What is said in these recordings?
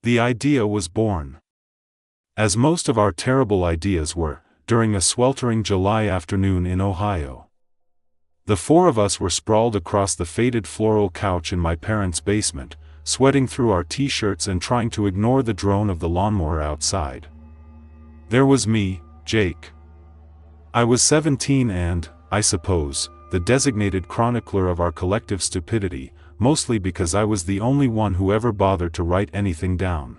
The idea was born, as most of our terrible ideas were, during a sweltering July afternoon in Ohio. The four of us were sprawled across the faded floral couch in my parents' basement, sweating through our t-shirts and trying to ignore the drone of the lawnmower outside. There was me, Jake. I was 17 and, I suppose, the designated chronicler of our collective stupidity, mostly because I was the only one who ever bothered to write anything down.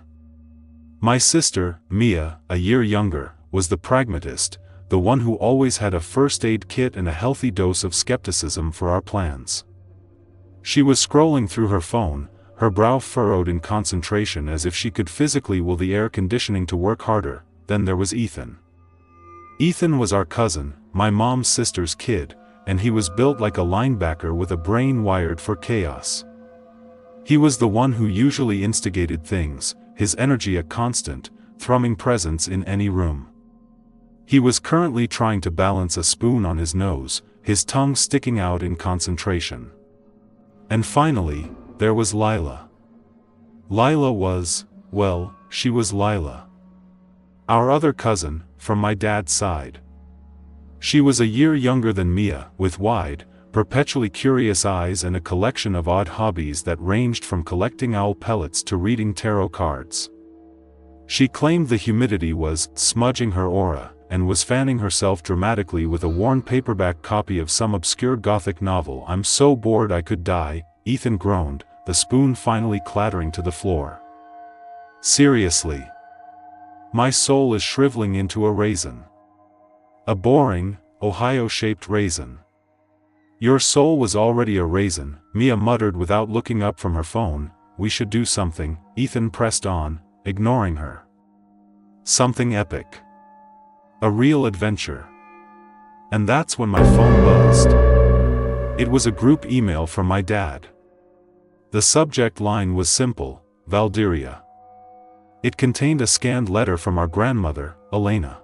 My sister, Mia, a year younger, was the pragmatist, the one who always had a first aid kit and a healthy dose of skepticism for our plans. She was scrolling through her phone, her brow furrowed in concentration as if she could physically will the air conditioning to work harder. Then there was Ethan. Ethan was our cousin, my mom's sister's kid, and he was built like a linebacker with a brain wired for chaos. He was the one who usually instigated things, his energy a constant, thrumming presence in any room. He was currently trying to balance a spoon on his nose, his tongue sticking out in concentration. And finally, there was Lila. Lila was, well, she was Lila. Our other cousin, from my dad's side. She was a year younger than Mia, with wide, perpetually curious eyes and a collection of odd hobbies that ranged from collecting owl pellets to reading tarot cards. She claimed the humidity was smudging her aura, and was fanning herself dramatically with a worn paperback copy of some obscure gothic novel. "I'm so bored I could die," Ethan groaned, the spoon finally clattering to the floor. "Seriously. My soul is shriveling into a raisin. A boring, Ohio-shaped raisin." "Your soul was already a raisin," Mia muttered without looking up from her phone. "We should do something," Ethan pressed on, ignoring her. "Something epic. A real adventure." And that's when my phone buzzed. It was a group email from my dad. The subject line was simple, Valdiria. It contained a scanned letter from our grandmother, Elena.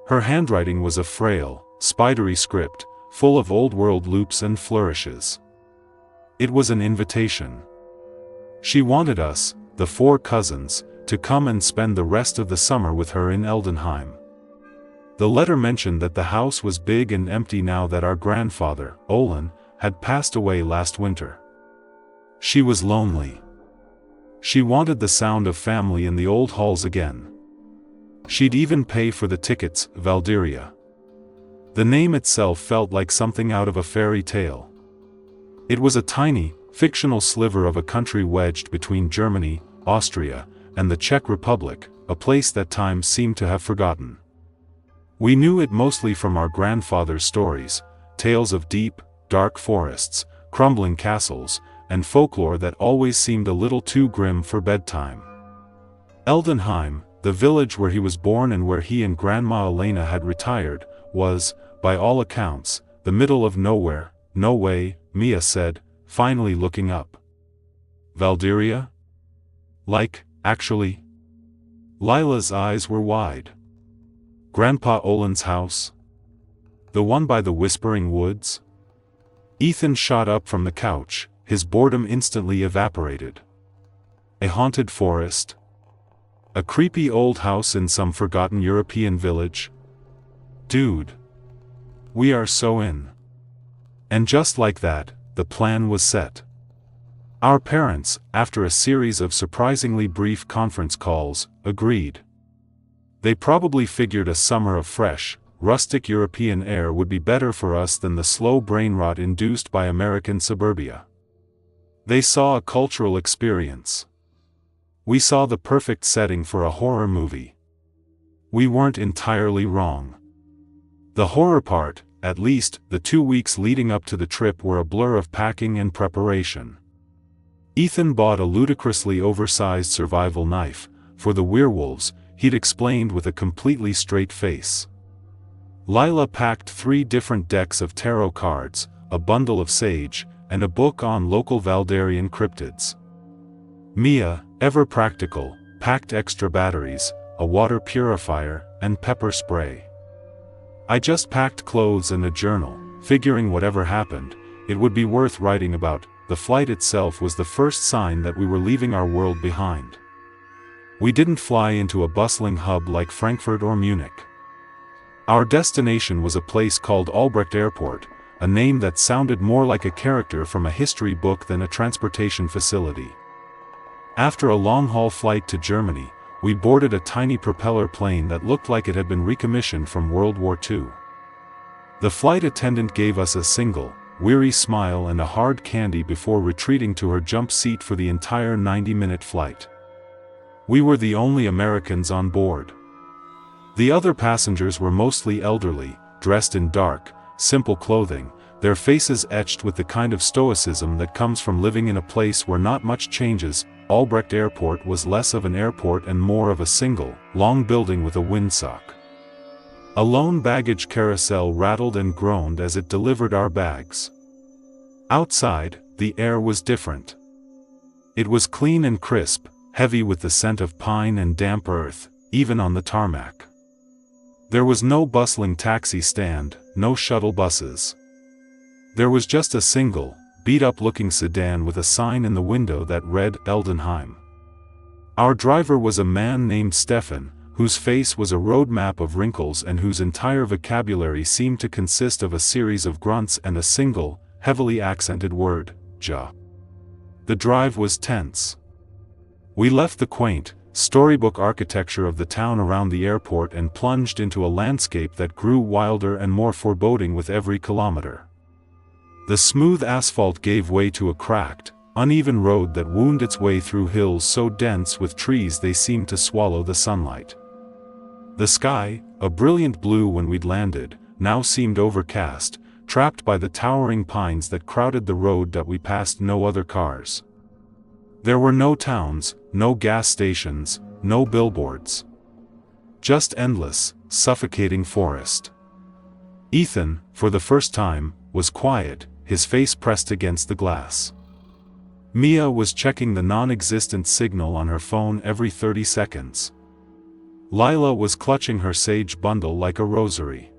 Her handwriting was a frail, spidery script, full of old-world loops and flourishes. It was an invitation. She wanted us, the four cousins, to come and spend the rest of the summer with her in Eldenheim. The letter mentioned that the house was big and empty now that our grandfather, Olin, had passed away last winter. She was lonely. She wanted the sound of family in the old halls again. She'd even pay for the tickets. Valdiria. The name itself felt like something out of a fairy tale. It was a tiny, fictional sliver of a country wedged between Germany, Austria, and the Czech Republic, a place that time seemed to have forgotten. We knew it mostly from our grandfather's stories, tales of deep, dark forests, crumbling castles, and folklore that always seemed a little too grim for bedtime. Eldenheim, the village where he was born and where he and Grandma Elena had retired, was, by all accounts, the middle of nowhere. "No way," Mia said, finally looking up. "Valdiria? Like, actually?" Lila's eyes were wide. "Grandpa Olin's house? The one by the Whispering Woods?" Ethan shot up from the couch, his boredom instantly evaporated. "A haunted forest? A creepy old house in some forgotten European village? Dude. We are so in." And just like that, the plan was set. Our parents, after a series of surprisingly brief conference calls, agreed. They probably figured a summer of fresh, rustic European air would be better for us than the slow brain rot induced by American suburbia. They saw a cultural experience. We saw the perfect setting for a horror movie. We weren't entirely wrong. The horror part, at least, the 2 weeks leading up to the trip were a blur of packing and preparation. Ethan bought a ludicrously oversized survival knife, for the werewolves, he'd explained with a completely straight face. Lila packed 3 different decks of tarot cards, a bundle of sage, and a book on local Valdarian cryptids. Mia, ever practical, packed extra batteries, a water purifier, and pepper spray. I just packed clothes and a journal, figuring whatever happened, it would be worth writing about. The flight itself was the first sign that we were leaving our world behind. We didn't fly into a bustling hub like Frankfurt or Munich. Our destination was a place called Albrecht Airport, a name that sounded more like a character from a history book than a transportation facility. After a long-haul flight to Germany, we boarded a tiny propeller plane that looked like it had been recommissioned from World War II. The flight attendant gave us a single, weary smile and a hard candy before retreating to her jump seat for the entire 90-minute flight. We were the only Americans on board. The other passengers were mostly elderly, dressed in dark, simple clothing, their faces etched with the kind of stoicism that comes from living in a place where not much changes. Albrecht Airport was less of an airport and more of a single, long building with a windsock. A lone baggage carousel rattled and groaned as it delivered our bags. Outside, the air was different. It was clean and crisp, heavy with the scent of pine and damp earth, even on the tarmac. There was no bustling taxi stand, no shuttle buses. There was just a single, beat-up-looking sedan with a sign in the window that read Eldenheim. Our driver was a man named Stefan, whose face was a road map of wrinkles and whose entire vocabulary seemed to consist of a series of grunts and a single, heavily accented word, ja. The drive was tense. We left the quaint, storybook architecture of the town around the airport and plunged into a landscape that grew wilder and more foreboding with every kilometer. The smooth asphalt gave way to a cracked, uneven road that wound its way through hills so dense with trees they seemed to swallow the sunlight. The sky, a brilliant blue when we'd landed, now seemed overcast, trapped by the towering pines that crowded the road that we passed no other cars. There were no towns, no gas stations, no billboards. Just endless, suffocating forest. Ethan, for the first time, was quiet, his face pressed against the glass. Mia was checking the non-existent signal on her phone every 30 seconds. Lila was clutching her sage bundle like a rosary.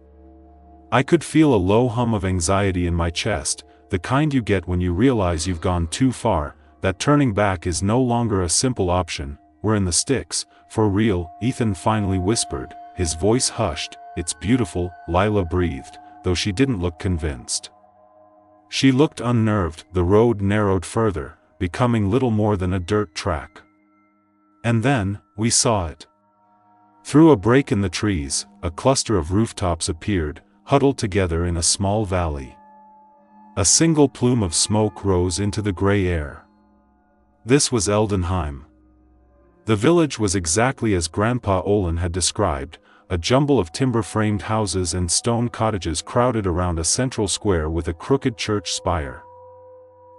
I could feel a low hum of anxiety in my chest, the kind you get when you realize you've gone too far, that turning back is no longer a simple option. We're in the sticks, for real, Ethan finally whispered, his voice hushed. It's beautiful, Lila breathed, though she didn't look convinced. She looked unnerved. The road narrowed further, becoming little more than a dirt track. And then, we saw it. Through a break in the trees, a cluster of rooftops appeared, huddled together in a small valley. A single plume of smoke rose into the gray air. This was Eldenheim. The village was exactly as Grandpa Olin had described, a jumble of timber-framed houses and stone cottages crowded around a central square with a crooked church spire.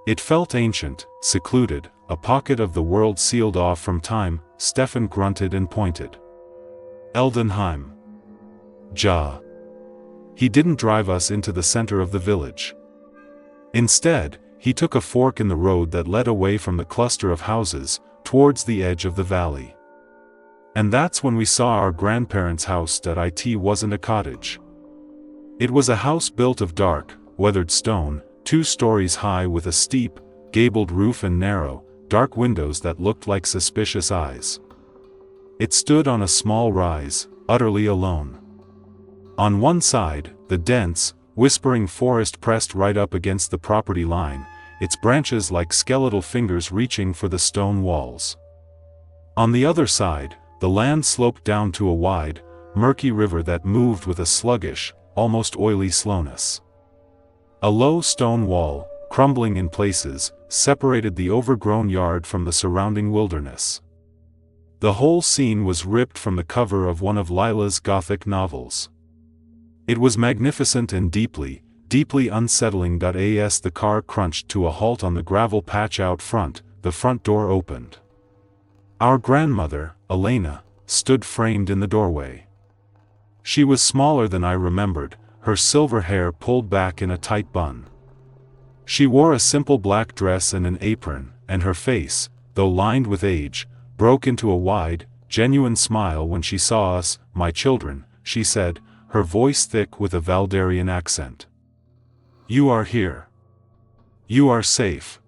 It felt ancient, secluded, a pocket of the world sealed off from time. Stefan grunted and pointed. Eldenheim. Ja. He didn't drive us into the center of the village. Instead, he took a fork in the road that led away from the cluster of houses, towards the edge of the valley. And that's when we saw our grandparents' house. It wasn't a cottage. It was a house built of dark, weathered stone, 2 stories high with a steep, gabled roof and narrow, dark windows that looked like suspicious eyes. It stood on a small rise, utterly alone. On one side, the dense, whispering forest pressed right up against the property line, its branches like skeletal fingers reaching for the stone walls. On the other side, the land sloped down to a wide, murky river that moved with a sluggish, almost oily slowness. A low stone wall, crumbling in places, separated the overgrown yard from the surrounding wilderness. The whole scene was ripped from the cover of one of Lila's Gothic novels. It was magnificent and deeply, deeply unsettling. As the car crunched to a halt on the gravel patch out front, the front door opened. Our grandmother, Elena, stood framed in the doorway. She was smaller than I remembered, her silver hair pulled back in a tight bun. She wore a simple black dress and an apron, and her face, though lined with age, broke into a wide, genuine smile when she saw us. My children, she said, her voice thick with a Valdarian accent. You are here. You are safe.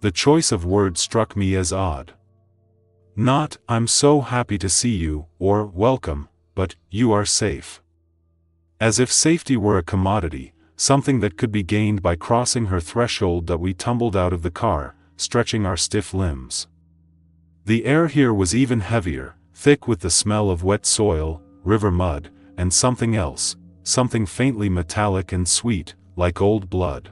The choice of words struck me as odd. Not, "I'm so happy to see you," or "welcome," but "you are safe." As if safety were a commodity, something that could be gained by crossing her threshold, that we tumbled out of the car, stretching our stiff limbs. The air here was even heavier, thick with the smell of wet soil, river mud, and something else, something faintly metallic and sweet, like old blood.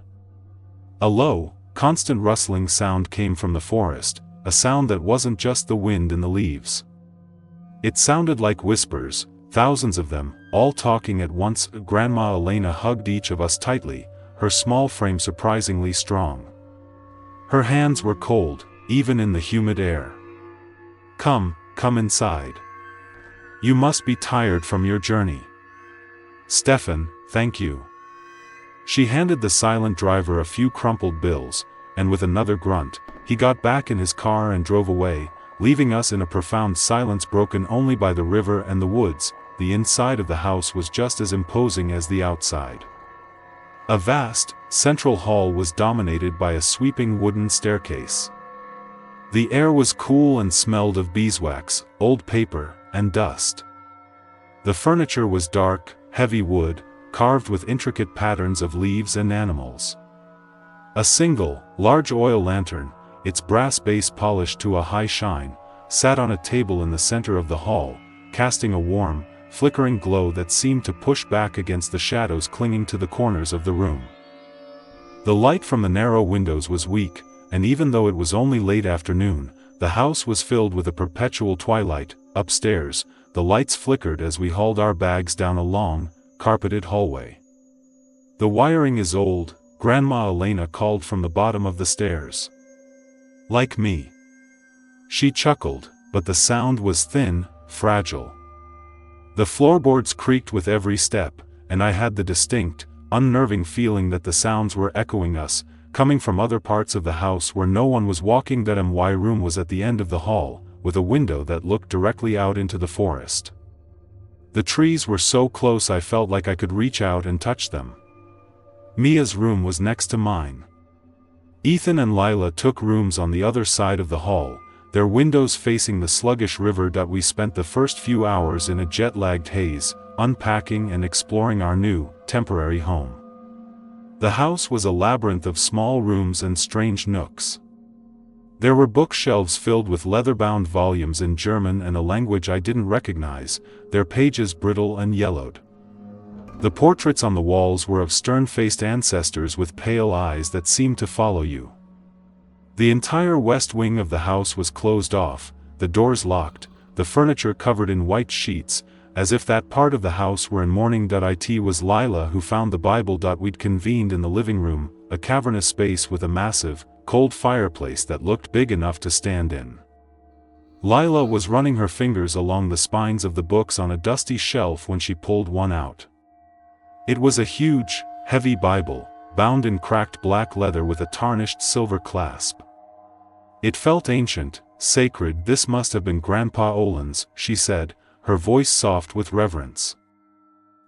A low, constant rustling sound came from the forest, a sound that wasn't just the wind in the leaves. It sounded like whispers, thousands of them, all talking at once. Grandma Elena hugged each of us tightly, her small frame surprisingly strong. Her hands were cold, even in the humid air. Come inside. You must be tired from your journey." "Stefan, thank you." She handed the silent driver a few crumpled bills, and with another grunt, he got back in his car and drove away, leaving us in a profound silence broken only by the river and the woods. The inside of the house was just as imposing as the outside. A vast, central hall was dominated by a sweeping wooden staircase. The air was cool and smelled of beeswax, old paper, and dust. The furniture was dark, heavy wood, carved with intricate patterns of leaves and animals. A single, large oil lantern, its brass base polished to a high shine, sat on a table in the center of the hall, casting a warm, flickering glow that seemed to push back against the shadows clinging to the corners of the room. The light from the narrow windows was weak, and even though it was only late afternoon, the house was filled with a perpetual twilight. Upstairs, the lights flickered as we hauled our bags down a long, carpeted hallway. "The wiring is old," Grandma Elena called from the bottom of the stairs. "Like me." She chuckled, but the sound was thin, fragile. The floorboards creaked with every step, and I had the distinct, unnerving feeling that the sounds were echoing us, coming from other parts of the house where no one was walking. That my room was at the end of the hall, with a window that looked directly out into the forest. The trees were so close I felt like I could reach out and touch them. Mia's room was next to mine. Ethan and Lila took rooms on the other side of the hall, their windows facing the sluggish river. We spent the first few hours in a jet-lagged haze, unpacking and exploring our new, temporary home. The house was a labyrinth of small rooms and strange nooks. There were bookshelves filled with leather-bound volumes in German and a language I didn't recognize, their pages brittle and yellowed. The portraits on the walls were of stern-faced ancestors with pale eyes that seemed to follow you. The entire west wing of the house was closed off, the doors locked, the furniture covered in white sheets, as if that part of the house were in mourning. It was Lila who found the Bible. We'd convened in the living room, a cavernous space with a massive, cold fireplace that looked big enough to stand in. Lila was running her fingers along the spines of the books on a dusty shelf when she pulled one out. It was a huge, heavy Bible, bound in cracked black leather with a tarnished silver clasp. It felt ancient, sacred. "This must have been Grandpa Olin's," she said, her voice soft with reverence.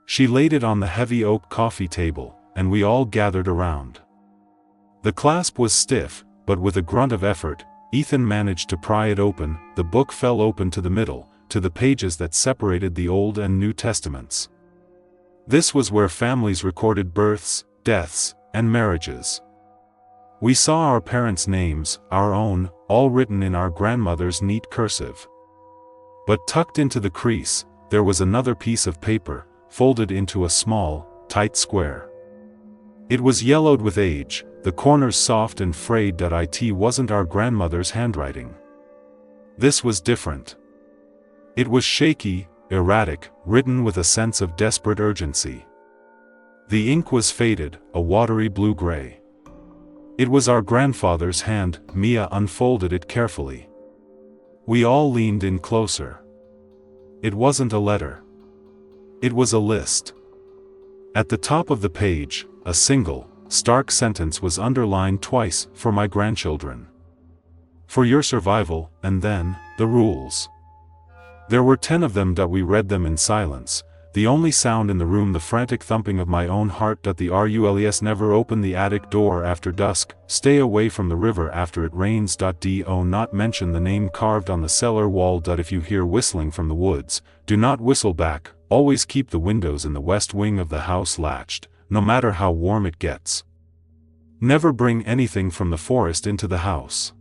She laid it on the heavy oak coffee table, and we all gathered around. The clasp was stiff, but with a grunt of effort, Ethan managed to pry it open. The book fell open to the middle, to the pages that separated the Old and New Testaments. This was where families recorded births, deaths, and marriages. We saw our parents' names, our own, all written in our grandmother's neat cursive. But tucked into the crease, there was another piece of paper, folded into a small, tight square. It was yellowed with age, the corners soft and frayed. It wasn't our grandmother's handwriting. This was different. It was shaky, erratic, written with a sense of desperate urgency. The ink was faded, a watery blue-gray. It was our grandfather's hand. Mia unfolded it carefully. We all leaned in closer. It wasn't a letter. It was a list. At the top of the page, a single, stark sentence was underlined twice: "For my grandchildren. For your survival," and then, "the rules." There were 10 of them. We read them in silence, the only sound in the room the frantic thumping of my own heart. The rules never open the attic door after dusk, stay away from the river after it rains. Do not mention the name carved on the cellar wall. If you hear whistling from the woods, do not whistle back, always keep the windows in the west wing of the house latched, no matter how warm it gets. Never bring anything from the forest into the house.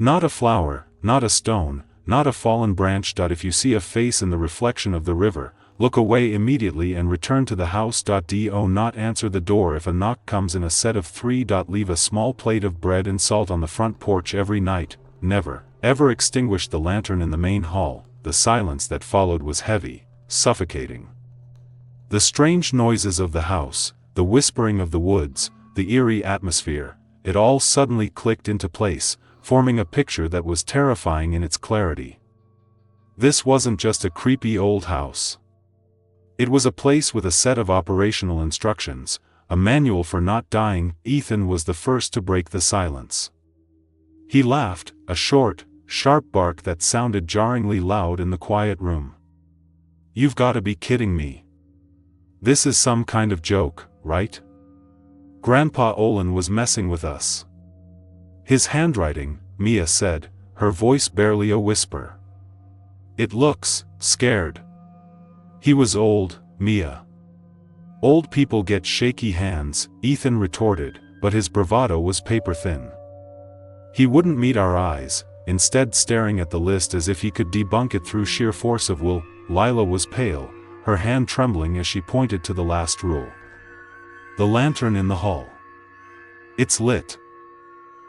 Not a flower, not a stone, not a fallen branch. If you see a face in the reflection of the river, look away immediately and return to the house. Do not answer the door if a knock comes in a set of 3. Leave a small plate of bread and salt on the front porch every night. Never, ever extinguish the lantern in the main hall. The silence that followed was heavy, suffocating. The strange noises of the house, the whispering of the woods, the eerie atmosphere, it all suddenly clicked into place, forming a picture that was terrifying in its clarity. This wasn't just a creepy old house. It was a place with a set of operational instructions, a manual for not dying. Ethan was the first to break the silence. He laughed, a short, sharp bark that sounded jarringly loud in the quiet room. "You've got to be kidding me. This is some kind of joke, right? Grandpa Olin was messing with us." "His handwriting," Mia said, her voice barely a whisper. "It looks scared." "He was old, Mia." "Old people get shaky hands," Ethan retorted, but his bravado was paper-thin. He wouldn't meet our eyes, instead staring at the list as if he could debunk it through sheer force of will. Lila was pale, her hand trembling as she pointed to the last rule. "The lantern in the hall. It's lit.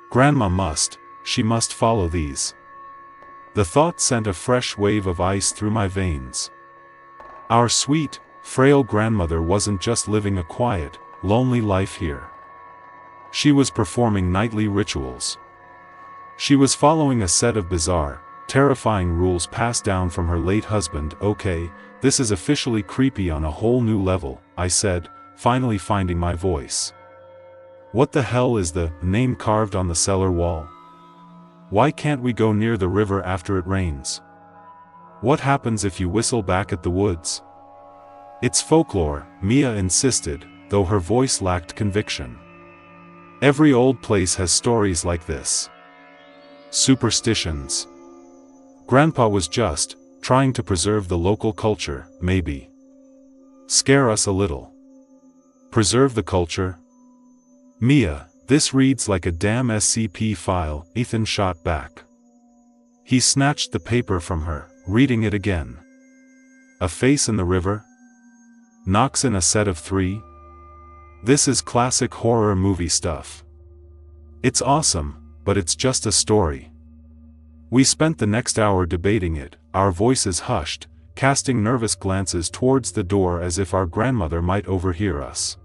Grandma she must follow these." The thought sent a fresh wave of ice through my veins. Our sweet, frail grandmother wasn't just living a quiet, lonely life here. She was performing nightly rituals. She was following a set of bizarre, terrifying rules passed down from her late husband. "Okay, this is officially creepy on a whole new level," I said, finally finding my voice. "What the hell is the name carved on the cellar wall? Why can't we go near the river after it rains? What happens if you whistle back at the woods?" "It's folklore," Mia insisted, though her voice lacked conviction. "Every old place has stories like this. Superstitions. Grandpa was just trying to preserve the local culture, maybe. Scare us a little." "Preserve the culture? Mia, this reads like a damn SCP file," Ethan shot back. He snatched the paper from her, reading it again. "A face in the river? Knocks in a set of 3? This is classic horror movie stuff. It's awesome, but it's just a story." We spent the next hour debating it, our voices hushed, casting nervous glances towards the door as if our grandmother might overhear us.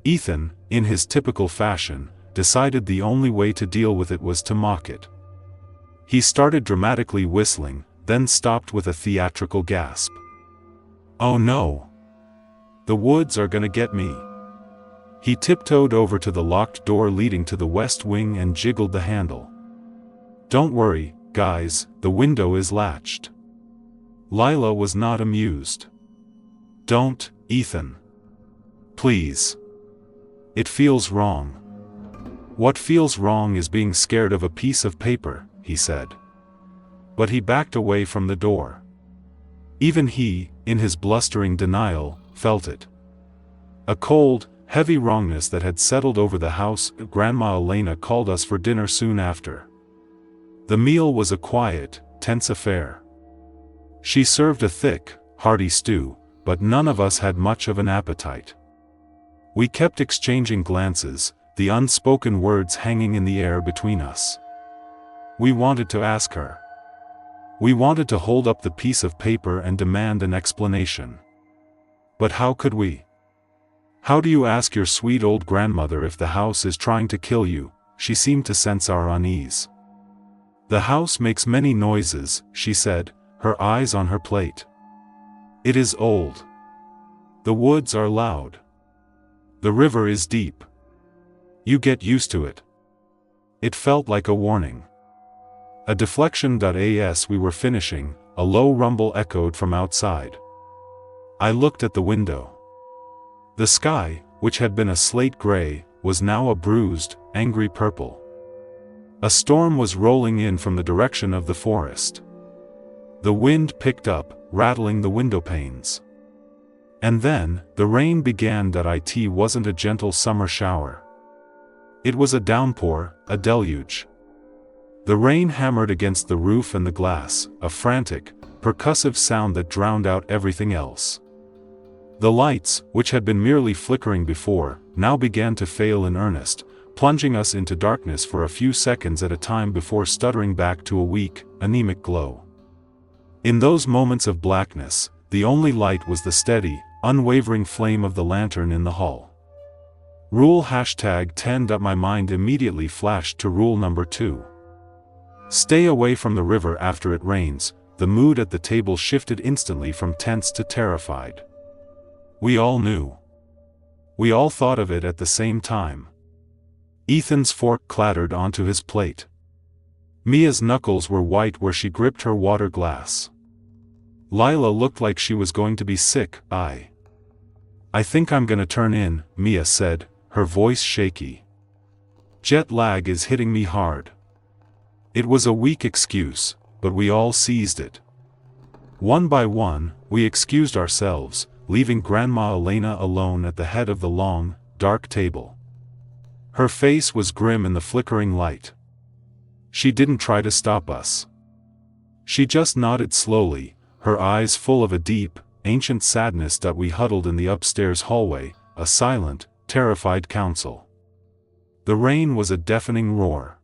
Ethan, in his typical fashion, decided the only way to deal with it was to mock it. He started dramatically whistling, then stopped with a theatrical gasp. "Oh no! The woods are gonna get me." He tiptoed over to the locked door leading to the west wing and jiggled the handle. "Don't worry, guys, the window is latched." Lila was not amused. "Don't, Ethan. Please. It feels wrong." "What feels wrong is being scared of a piece of paper," he said. But he backed away from the door. Even he, in his blustering denial, felt it. A cold, heavy wrongness that had settled over the house. Grandma Elena called us for dinner soon after. The meal was a quiet, tense affair. She served a thick, hearty stew, but none of us had much of an appetite. We kept exchanging glances, the unspoken words hanging in the air between us. We wanted to ask her. We wanted to hold up the piece of paper and demand an explanation. But how could we? How do you ask your sweet old grandmother if the house is trying to kill you? She seemed to sense our unease. "The house makes many noises," she said, her eyes on her plate. "It is old. The woods are loud. The river is deep. You get used to it." It felt like a warning. A deflection. As we were finishing, a low rumble echoed from outside. I looked at the window. The sky, which had been a slate gray, was now a bruised, angry purple. A storm was rolling in from the direction of the forest. The wind picked up, rattling the window panes. And then, the rain began. It wasn't a gentle summer shower. It was a downpour, a deluge. The rain hammered against the roof and the glass, a frantic, percussive sound that drowned out everything else. The lights, which had been merely flickering before, now began to fail in earnest, plunging us into darkness for a few seconds at a time before stuttering back to a weak, anemic glow. In those moments of blackness, the only light was the steady, unwavering flame of the lantern in the hall. Rule #10. My mind immediately flashed to rule number 2. Stay away from the river after it rains. The mood at the table shifted instantly from tense to terrified. We all knew. We all thought of it at the same time. Ethan's fork clattered onto his plate. Mia's knuckles were white where she gripped her water glass. Lila looked like she was going to be sick. I think I'm gonna turn in, Mia said, her voice shaky. Jet lag is hitting me hard. It was a weak excuse, but we all seized it. One by one, we excused ourselves, leaving Grandma Elena alone at the head of the long, dark table. Her face was grim in the flickering light. She didn't try to stop us. She just nodded slowly, her eyes full of a deep, ancient sadness. We huddled in the upstairs hallway, a silent, terrified council. The rain was a deafening roar.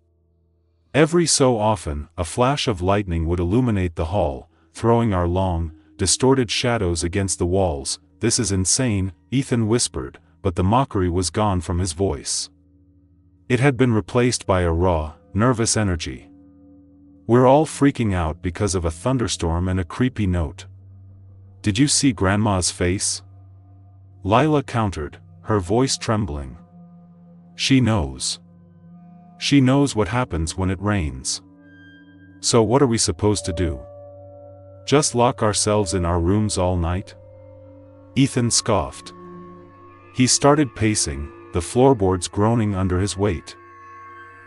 Every so often, a flash of lightning would illuminate the hall, throwing our long, distorted shadows against the walls. This is insane, Ethan whispered, but the mockery was gone from his voice. It had been replaced by a raw, nervous energy. We're all freaking out because of a thunderstorm and a creepy note. Did you see Grandma's face? Lila countered, her voice trembling. She knows. She knows what happens when it rains. So what are we supposed to do? Just lock ourselves in our rooms all night? Ethan scoffed. He started pacing, the floorboards groaning under his weight.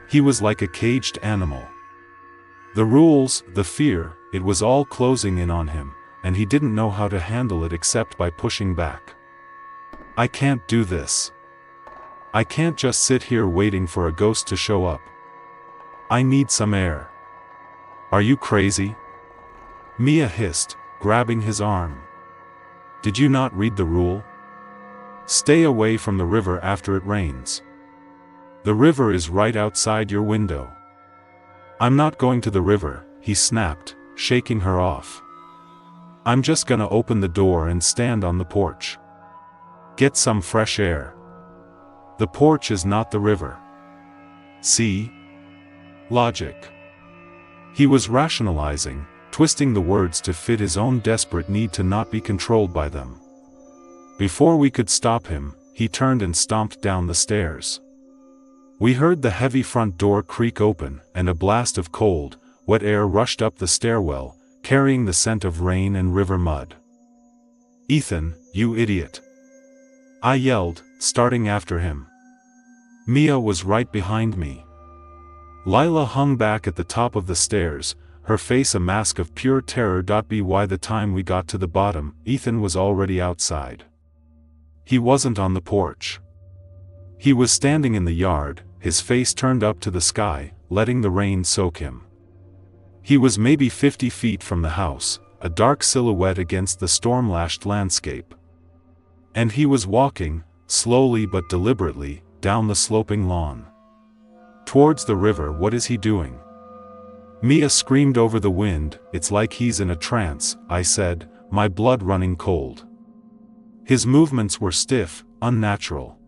He was like a caged animal. The rules, the fear, it was all closing in on him, and he didn't know how to handle it except by pushing back. I can't do this. I can't just sit here waiting for a ghost to show up. I need some air. Are you crazy? Mia hissed, grabbing his arm. Did you not read the rule? Stay away from the river after it rains. The river is right outside your window. I'm not going to the river, he snapped, shaking her off. I'm just gonna open the door and stand on the porch. Get some fresh air. The porch is not the river. See? Logic. He was rationalizing, twisting the words to fit his own desperate need to not be controlled by them. Before we could stop him, he turned and stomped down the stairs. We heard the heavy front door creak open, and a blast of cold, wet air rushed up the stairwell, carrying the scent of rain and river mud. Ethan, you idiot! I yelled, starting after him. Mia was right behind me. Lila hung back at the top of the stairs, her face a mask of pure terror. By the time we got to the bottom, Ethan was already outside. He wasn't on the porch. He was standing in the yard, his face turned up to the sky, letting the rain soak him. He was maybe 50 feet from the house, a dark silhouette against the storm-lashed landscape. And he was walking, slowly but deliberately, down the sloping lawn. Towards the river. What is he doing? Mia screamed over the wind. It's like he's in a trance, I said, my blood running cold. His movements were stiff, unnatural.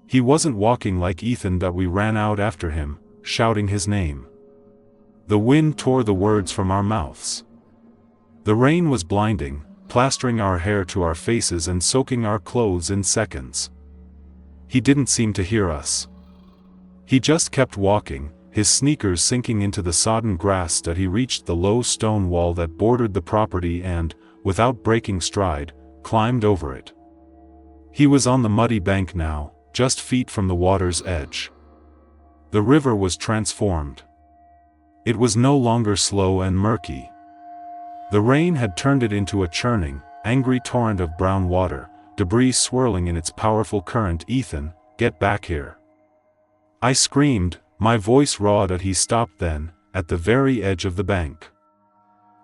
He wasn't walking like Ethan. We ran out after him, shouting his name. The wind tore the words from our mouths. The rain was blinding, plastering our hair to our faces and soaking our clothes in seconds. He didn't seem to hear us. He just kept walking, his sneakers sinking into the sodden grass. He reached the low stone wall that bordered the property and, without breaking stride, climbed over it. He was on the muddy bank now, just feet from the water's edge. The river was transformed. It was no longer slow and murky. The rain had turned it into a churning, angry torrent of brown water, debris swirling in its powerful current. "Ethan, get back here!" I screamed, my voice raw. He stopped then, at the very edge of the bank.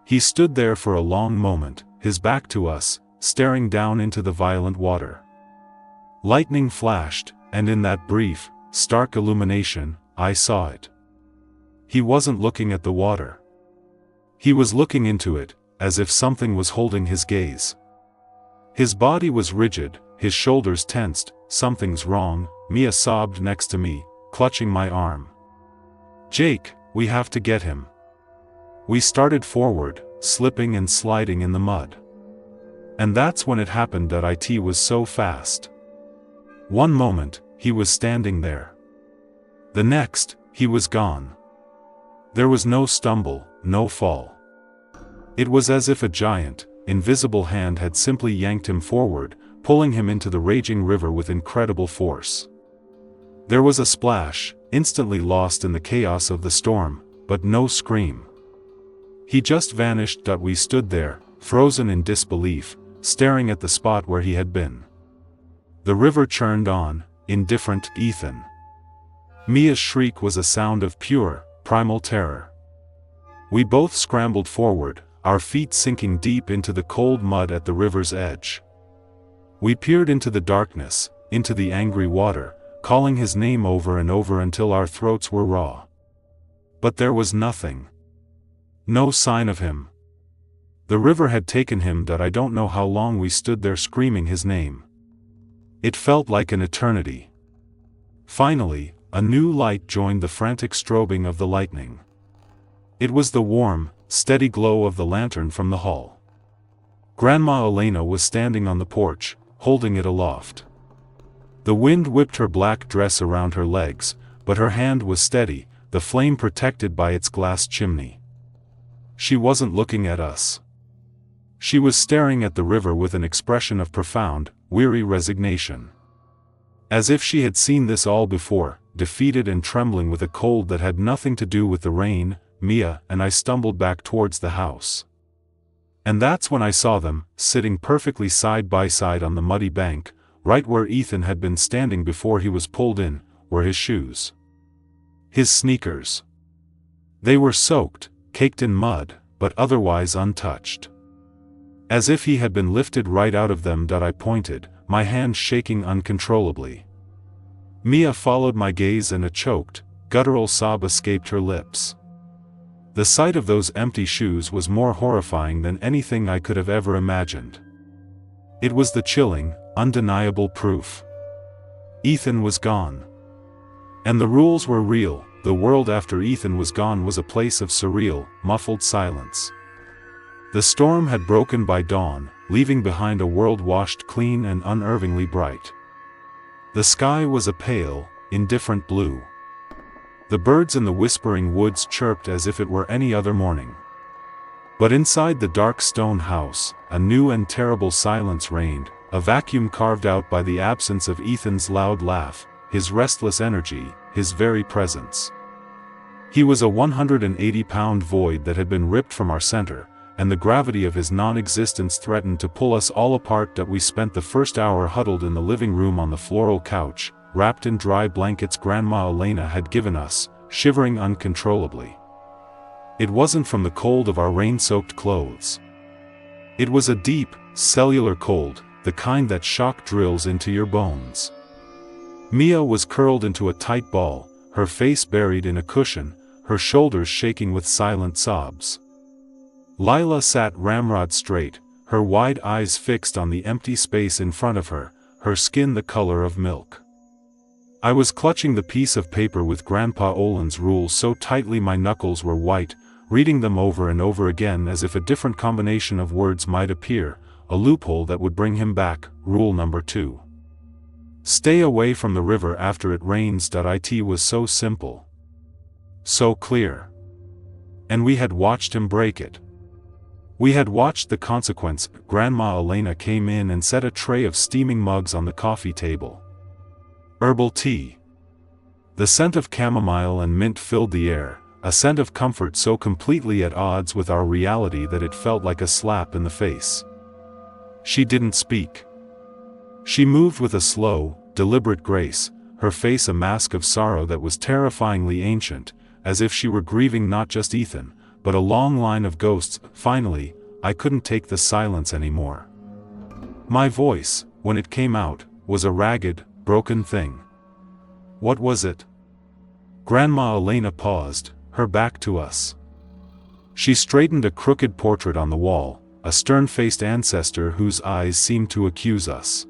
He stood there for a long moment, his back to us, staring down into the violent water. Lightning flashed, and in that brief, stark illumination, I saw it. He wasn't looking at the water. He was looking into it, as if something was holding his gaze. His body was rigid, his shoulders tensed. "Something's wrong," Mia sobbed next to me, clutching my arm. "Jake, we have to get him." We started forward, slipping and sliding in the mud. And that's when it happened. It was so fast. One moment, he was standing there. The next, he was gone. There was no stumble, no fall. It was as if a giant, invisible hand had simply yanked him forward, pulling him into the raging river with incredible force. There was a splash, instantly lost in the chaos of the storm, but no scream. He just vanished. We stood there, frozen in disbelief, staring at the spot where he had been. The river churned on, indifferent. "Ethan!" Mia's shriek was a sound of pure, primal terror. We both scrambled forward, our feet sinking deep into the cold mud at the river's edge. We peered into the darkness, into the angry water, calling his name over and over until our throats were raw. But there was nothing. No sign of him. The river had taken him. I don't know how long we stood there screaming his name. It felt like an eternity. Finally, a new light joined the frantic strobing of the lightning. It was the warm, steady glow of the lantern from the hall. Grandma Elena was standing on the porch, holding it aloft. The wind whipped her black dress around her legs, but her hand was steady, the flame protected by its glass chimney. She wasn't looking at us. She was staring at the river with an expression of profound, weary resignation. As if she had seen this all before, defeated and trembling with a cold that had nothing to do with the rain, Mia and I stumbled back towards the house. And that's when I saw them, sitting perfectly side by side on the muddy bank, right where Ethan had been standing before he was pulled in, were his shoes. His sneakers. They were soaked, caked in mud, but otherwise untouched. As if he had been lifted right out of them. I pointed, my hand shaking uncontrollably. Mia followed my gaze and a choked, guttural sob escaped her lips. The sight of those empty shoes was more horrifying than anything I could have ever imagined. It was the chilling, undeniable proof. Ethan was gone. And the rules were real. The world after Ethan was gone was a place of surreal, muffled silence. The storm had broken by dawn, leaving behind a world washed clean and unervingly bright. The sky was a pale, indifferent blue. The birds in the whispering woods chirped as if it were any other morning. But inside the dark stone house, a new and terrible silence reigned, a vacuum carved out by the absence of Ethan's loud laugh, his restless energy, his very presence. He was a 180-pound void that had been ripped from our center, and the gravity of his non-existence threatened to pull us all apart. We spent the first hour huddled in the living room on the floral couch, wrapped in dry blankets Grandma Elena had given us, shivering uncontrollably. It wasn't from the cold of our rain-soaked clothes. It was a deep, cellular cold, the kind that shock drills into your bones. Mia was curled into a tight ball, her face buried in a cushion, her shoulders shaking with silent sobs. Lila sat ramrod straight, her wide eyes fixed on the empty space in front of her, her skin the color of milk. I was clutching the piece of paper with Grandpa Olin's rules so tightly my knuckles were white, reading them over and over again as if a different combination of words might appear, a loophole that would bring him back. Rule number 2. Stay away from the river after it rains. It was so simple. So clear. And we had watched him break it. We had watched the consequence. Grandma Elena came in and set a tray of steaming mugs on the coffee table. Herbal tea. The scent of chamomile and mint filled the air, a scent of comfort so completely at odds with our reality that it felt like a slap in the face. She didn't speak. She moved with a slow, deliberate grace, her face a mask of sorrow that was terrifyingly ancient, as if she were grieving not just Ethan, but a long line of ghosts. Finally, I couldn't take the silence anymore. My voice, when it came out, was a ragged, broken thing. What was it? Grandma Elena paused, her back to us. She straightened a crooked portrait on the wall, a stern-faced ancestor whose eyes seemed to accuse us.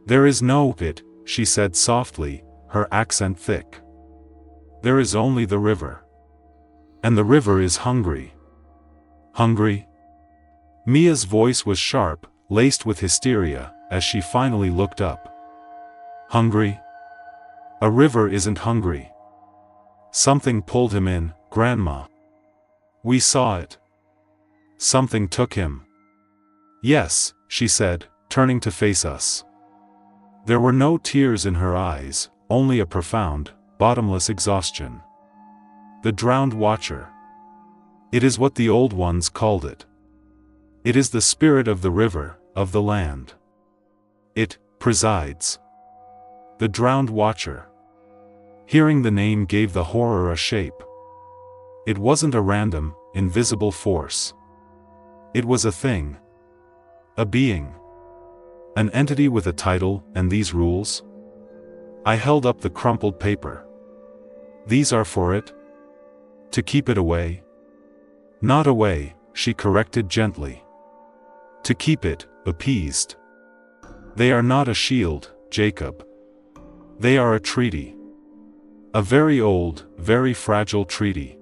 "There is no it," she said softly, her accent thick. "There is only the river. And the river is hungry." Hungry? Mia's voice was sharp, laced with hysteria, as she finally looked up. Hungry? A river isn't hungry. Something pulled him in, Grandma. We saw it. Something took him. Yes, she said, turning to face us. There were no tears in her eyes, only a profound, bottomless exhaustion. The drowned watcher. It is what the old ones called it. It is the spirit of the river, of the land. It presides. The drowned watcher. Hearing the name gave the horror a shape. It wasn't a random, invisible force. It was a thing. A being. An entity with a title and these rules. I held up the crumpled paper. These are for it? To keep it away? Not away, she corrected gently. To keep it, appeased. They are not a shield, Jacob. They are a treaty. A very old, very fragile treaty.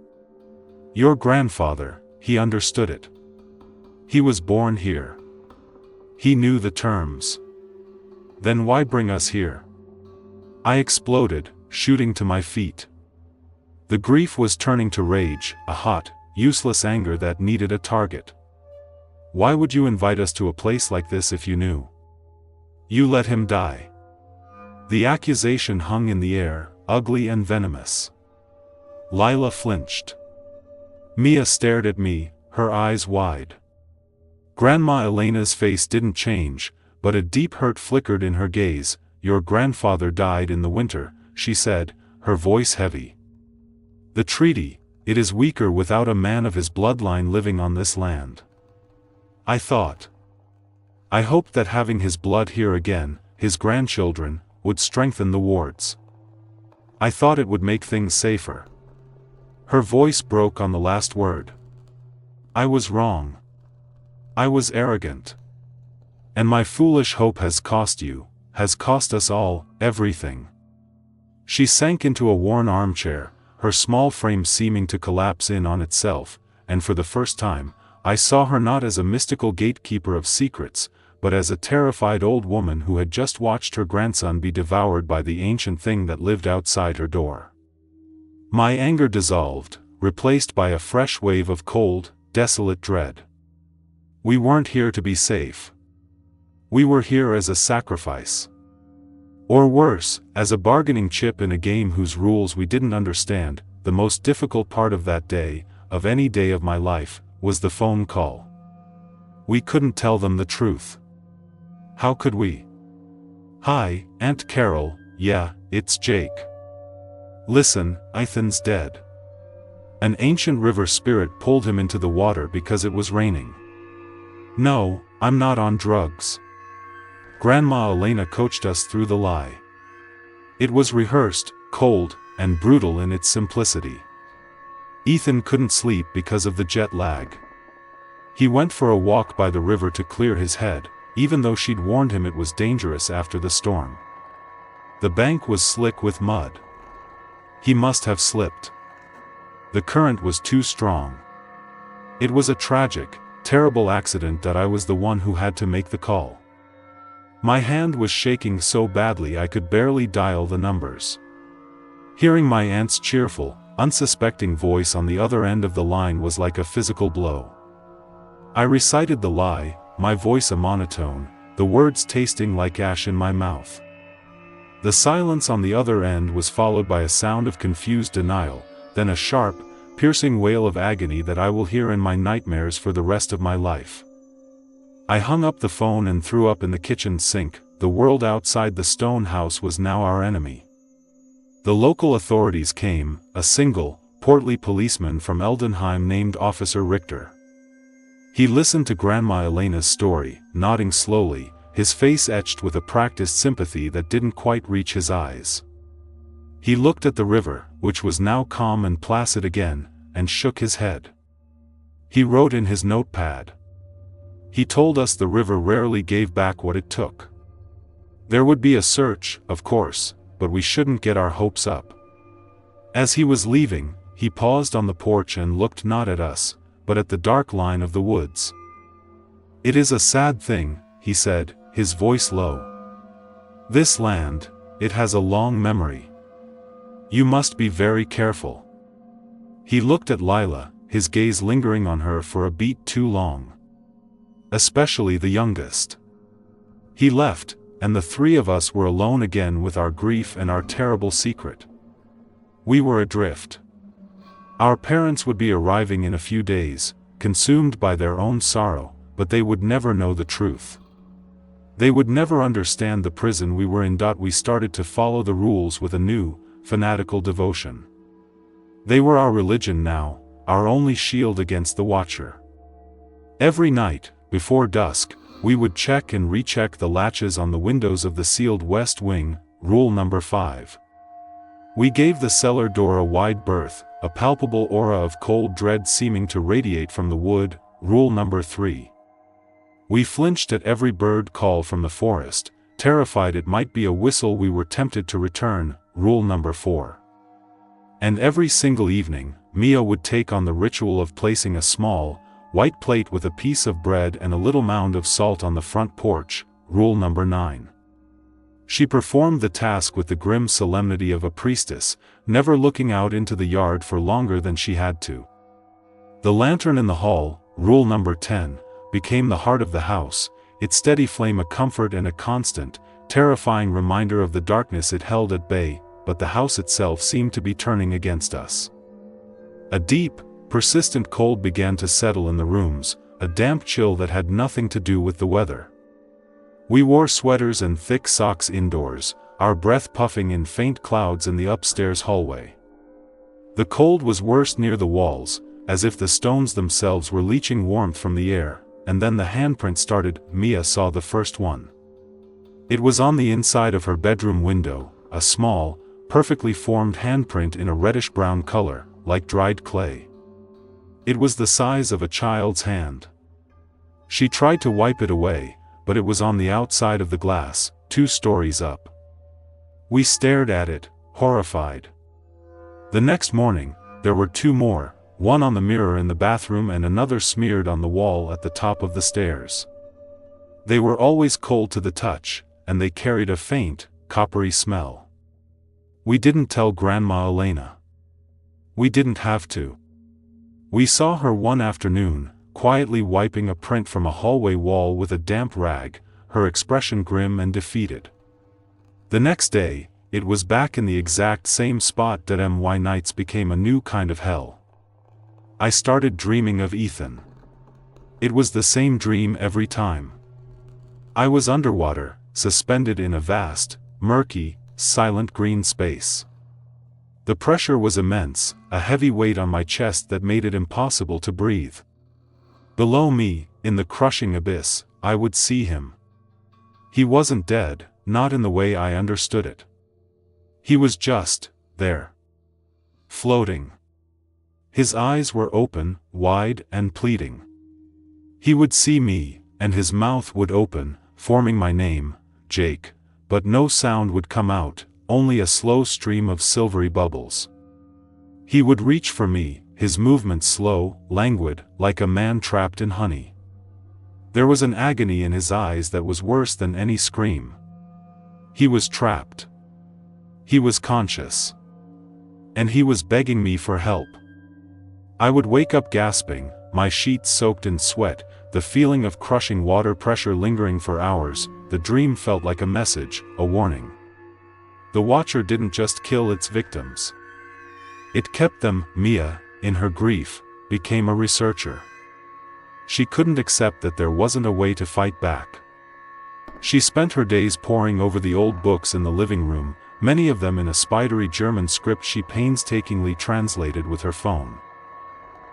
Your grandfather, he understood it. He was born here. He knew the terms. Then why bring us here? I exploded, shooting to my feet. The grief was turning to rage, a hot, useless anger that needed a target. Why would you invite us to a place like this if you knew? You let him die. The accusation hung in the air, ugly and venomous. Lila flinched. Mia stared at me, her eyes wide. Grandma Elena's face didn't change, but a deep hurt flickered in her gaze. Your grandfather died in the winter, she said, her voice heavy. The treaty, it is weaker without a man of his bloodline living on this land. I thought. I hoped that having his blood here again, his grandchildren, would strengthen the wards. I thought it would make things safer. Her voice broke on the last word. I was wrong. I was arrogant. And my foolish hope has cost you, has cost us all, everything. She sank into a worn armchair, her small frame seeming to collapse in on itself, and for the first time, I saw her not as a mystical gatekeeper of secrets, but as a terrified old woman who had just watched her grandson be devoured by the ancient thing that lived outside her door. My anger dissolved, replaced by a fresh wave of cold, desolate dread. We weren't here to be safe. We were here as a sacrifice. Or worse, as a bargaining chip in a game whose rules we didn't understand. The most difficult part of that day, of any day of my life, was the phone call. We couldn't tell them the truth. How could we? Hi, Aunt Carol, yeah, it's Jake. Listen, Ethan's dead. An ancient river spirit pulled him into the water because it was raining. No, I'm not on drugs. Grandma Elena coached us through the lie. It was rehearsed, cold, and brutal in its simplicity. Ethan couldn't sleep because of the jet lag. He went for a walk by the river to clear his head, even though she'd warned him it was dangerous after the storm. The bank was slick with mud. He must have slipped. The current was too strong. It was a tragic, terrible accident that I was the one who had to make the call. My hand was shaking so badly I could barely dial the numbers. Hearing my aunt's cheerful, unsuspecting voice on the other end of the line was like a physical blow. I recited the lie, my voice a monotone, the words tasting like ash in my mouth. The silence on the other end was followed by a sound of confused denial, then a sharp, piercing wail of agony that I will hear in my nightmares for the rest of my life. I hung up the phone and threw up in the kitchen sink. The world outside the stone house was now our enemy. The local authorities came, a single, portly policeman from Eldenheim named Officer Richter. He listened to Grandma Elena's story, nodding slowly, his face etched with a practiced sympathy that didn't quite reach his eyes. He looked at the river, which was now calm and placid again, and shook his head. He wrote in his notepad. He told us the river rarely gave back what it took. There would be a search, of course, but we shouldn't get our hopes up. As he was leaving, he paused on the porch and looked not at us, but at the dark line of the woods. "It is a sad thing," he said, his voice low. "This land, it has a long memory. You must be very careful." He looked at Lila, his gaze lingering on her for a beat too long. Especially the youngest. He left, and the three of us were alone again with our grief and our terrible secret. We were adrift. Our parents would be arriving in a few days, consumed by their own sorrow, but they would never know the truth. They would never understand the prison we were in. We started to follow the rules with a new, fanatical devotion. They were our religion now, our only shield against the Watcher. Every night, before dusk, we would check and recheck the latches on the windows of the sealed west wing, rule number 5. We gave the cellar door a wide berth, a palpable aura of cold dread seeming to radiate from the wood, rule number 3. We flinched at every bird call from the forest, terrified it might be a whistle we were tempted to return, rule number 4. And every single evening, Mia would take on the ritual of placing a small, white plate with a piece of bread and a little mound of salt on the front porch, rule number 9. She performed the task with the grim solemnity of a priestess, never looking out into the yard for longer than she had to. The lantern in the hall, rule number 10, became the heart of the house, its steady flame a comfort and a constant, terrifying reminder of the darkness it held at bay, but the house itself seemed to be turning against us. A deep, persistent cold began to settle in the rooms, a damp chill that had nothing to do with the weather. We wore sweaters and thick socks indoors, our breath puffing in faint clouds in the upstairs hallway. The cold was worse near the walls, as if the stones themselves were leaching warmth from the air, and then the handprint started. Mia saw the first one. It was on the inside of her bedroom window, a small, perfectly formed handprint in a reddish-brown color, like dried clay. It was the size of a child's hand. She tried to wipe it away, but it was on the outside of the glass, 2 stories up. We stared at it, horrified. The next morning, there were 2 more, one on the mirror in the bathroom and another smeared on the wall at the top of the stairs. They were always cold to the touch, and they carried a faint, coppery smell. We didn't tell Grandma Elena. We didn't have to. We saw her one afternoon, quietly wiping a print from a hallway wall with a damp rag, her expression grim and defeated. The next day, it was back in the exact same spot. My nights became a new kind of hell. I started dreaming of Ethan. It was the same dream every time. I was underwater, suspended in a vast, murky, silent green space. The pressure was immense, a heavy weight on my chest that made it impossible to breathe. Below me, in the crushing abyss, I would see him. He wasn't dead, not in the way I understood it. He was just there. Floating. His eyes were open, wide and pleading. He would see me, and his mouth would open, forming my name, Jake, but no sound would come out, only a slow stream of silvery bubbles. He would reach for me, his movements slow, languid, like a man trapped in honey. There was an agony in his eyes that was worse than any scream. He was trapped. He was conscious. And he was begging me for help. I would wake up gasping, my sheets soaked in sweat, the feeling of crushing water pressure lingering for hours. The dream felt like a message, a warning. The Watcher didn't just kill its victims. It kept them. Mia, in her grief, became a researcher. She couldn't accept that there wasn't a way to fight back. She spent her days poring over the old books in the living room, many of them in a spidery German script she painstakingly translated with her phone.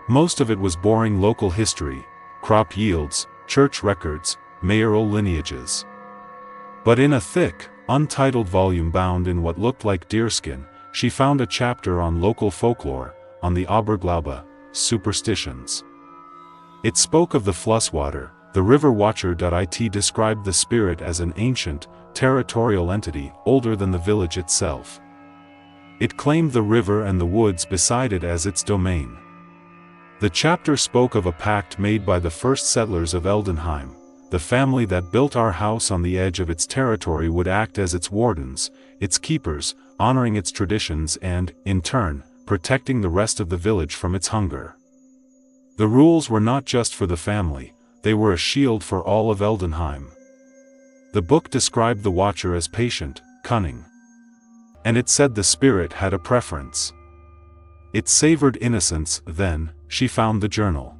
Most of it was boring local history, crop yields, church records, mayoral lineages. But in a thick, untitled volume bound in what looked like deerskin, she found a chapter on local folklore, on the Aberglaube, superstitions. It spoke of the Flusswater. The river watcher. It described the spirit as an ancient, territorial entity, older than the village itself. It claimed the river and the woods beside it as its domain. The chapter spoke of a pact made by the first settlers of Eldenheim. The family that built our house on the edge of its territory would act as its wardens, its keepers, honoring its traditions and, in turn, protecting the rest of the village from its hunger. The rules were not just for the family, they were a shield for all of Eldenheim. The book described the Watcher as patient, cunning. And it said the spirit had a preference. It savored innocence. Then, she found the journal.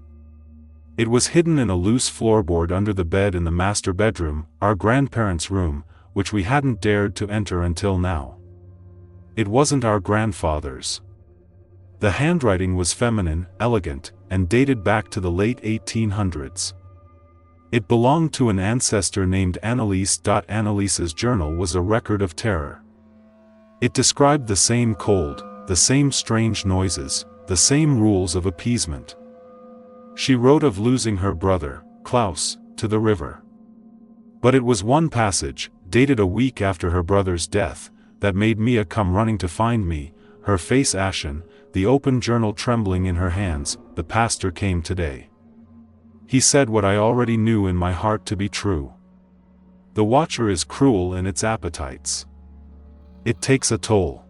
It was hidden in a loose floorboard under the bed in the master bedroom, our grandparents' room, which we hadn't dared to enter until now. It wasn't our grandfather's. The handwriting was feminine, elegant, and dated back to the late 1800s. It belonged to an ancestor named Anneliese. Anneliese's journal was a record of terror. It described the same cold, the same strange noises, the same rules of appeasement. She wrote of losing her brother, Klaus, to the river. But it was one passage, dated a week after her brother's death, that made Mia come running to find me, her face ashen, the open journal trembling in her hands. The pastor came today. He said what I already knew in my heart to be true. The Watcher is cruel in its appetites. It takes a toll.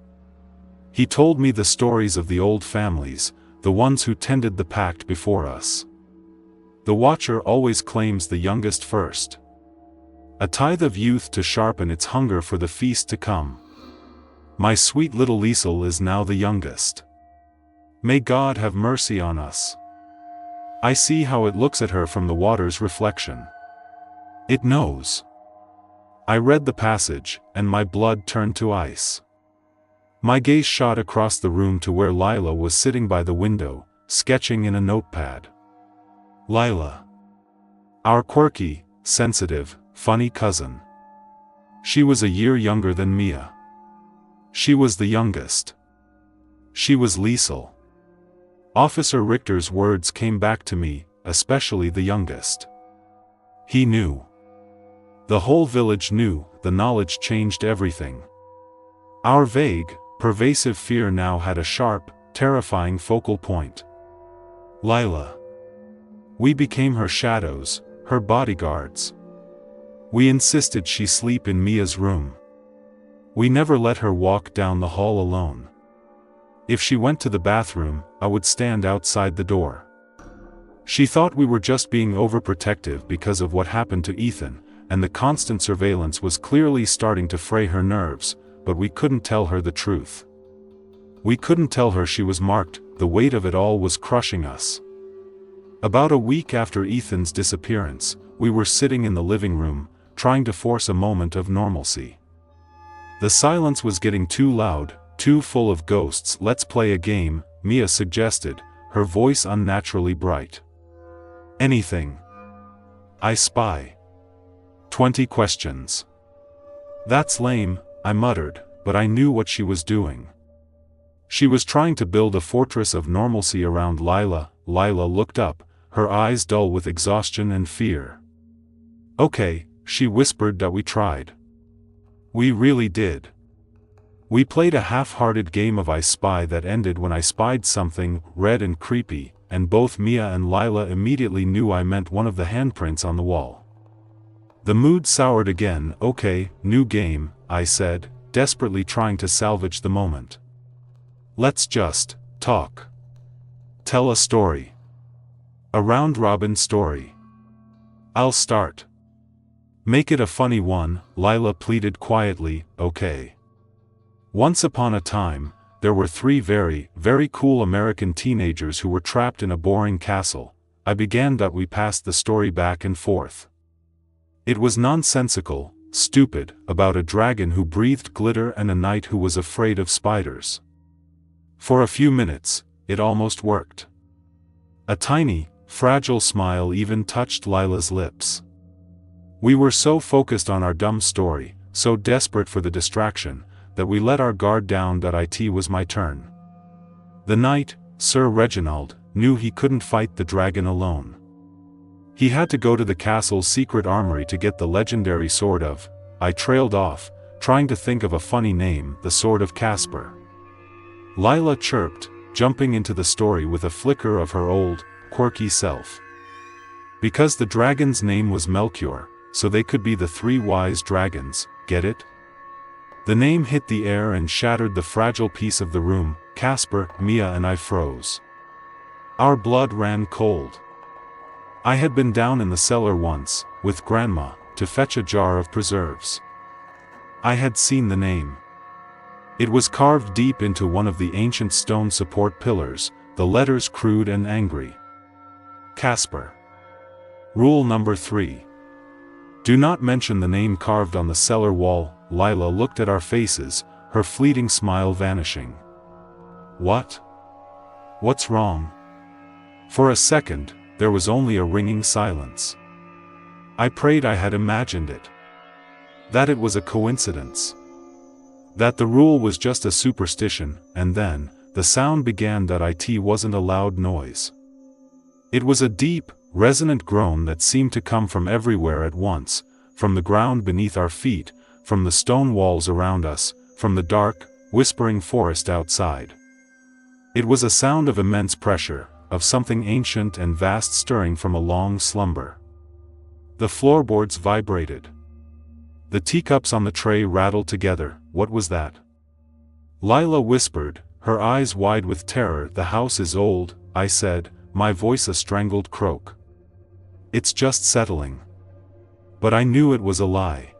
He told me the stories of the old families, the ones who tended the pact before us. The Watcher always claims the youngest first. A tithe of youth to sharpen its hunger for the feast to come. My sweet little Liesel is now the youngest. May God have mercy on us. I see how it looks at her from the water's reflection. It knows. I read the passage, and my blood turned to ice. My gaze shot across the room to where Lila was sitting by the window, sketching in a notepad. Lila. Our quirky, sensitive, funny cousin. She was a year younger than Mia. She was the youngest. She was Liesel. Officer Richter's words came back to me, especially the youngest. He knew. The whole village knew. The knowledge changed everything. Our vague, pervasive fear now had a sharp, terrifying focal point. Lila. We became her shadows, her bodyguards. We insisted she sleep in Mia's room. We never let her walk down the hall alone. If she went to the bathroom, I would stand outside the door. She thought we were just being overprotective because of what happened to Ethan, and the constant surveillance was clearly starting to fray her nerves, but we couldn't tell her the truth. We couldn't tell her she was marked. The weight of it all was crushing us. About a week after Ethan's disappearance, we were sitting in the living room, trying to force a moment of normalcy. The silence was getting too loud, too full of ghosts. Let's play a game, Mia suggested, her voice unnaturally bright. Anything. I spy. 20 questions. That's lame, I muttered, but I knew what she was doing. She was trying to build a fortress of normalcy around Lila. Lila looked up, her eyes dull with exhaustion and fear. Okay, she whispered. That we tried. We really did. We played a half-hearted game of I Spy that ended when I spied something red and creepy, and both Mia and Lila immediately knew I meant one of the handprints on the wall. The mood soured again. Okay, new game, I said, desperately trying to salvage the moment. Let's just talk. Tell a story. A round-robin story. I'll start. Make it a funny one, Lila pleaded quietly. Okay. Once upon a time, there were three very, very cool American teenagers who were trapped in a boring castle. I began that we passed the story back and forth. It was nonsensical, stupid, about a dragon who breathed glitter and a knight who was afraid of spiders. For a few minutes, it almost worked. A tiny, fragile smile even touched Lila's lips. We were so focused on our dumb story, so desperate for the distraction, that we let our guard down. It was my turn. The knight, Sir Reginald, knew he couldn't fight the dragon alone. He had to go to the castle's secret armory to get the legendary sword of. I trailed off, trying to think of a funny name, the Sword of Casper. Lila chirped, jumping into the story with a flicker of her old, quirky self. Because the dragon's name was Melchior, so they could be the three wise dragons, get it? The name hit the air and shattered the fragile piece of the room. Casper, Mia and I froze. Our blood ran cold. I had been down in the cellar once, with Grandma, to fetch a jar of preserves. I had seen the name. It was carved deep into one of the ancient stone support pillars, the letters crude and angry. Casper. Rule number 3. Do not mention the name carved on the cellar wall. Lila looked at our faces, her fleeting smile vanishing. What? What's wrong? For a second, there was only a ringing silence. I prayed I had imagined it. That it was a coincidence. That the rule was just a superstition, and then, the sound began. It wasn't a loud noise. It was a deep, resonant groan that seemed to come from everywhere at once, from the ground beneath our feet, from the stone walls around us, from the dark, whispering forest outside. It was a sound of immense pressure, of something ancient and vast stirring from a long slumber. The floorboards vibrated. The teacups on the tray rattled together. What was that? Lila whispered, her eyes wide with terror. The house is old, I said, my voice a strangled croak. It's just settling. But I knew it was a lie.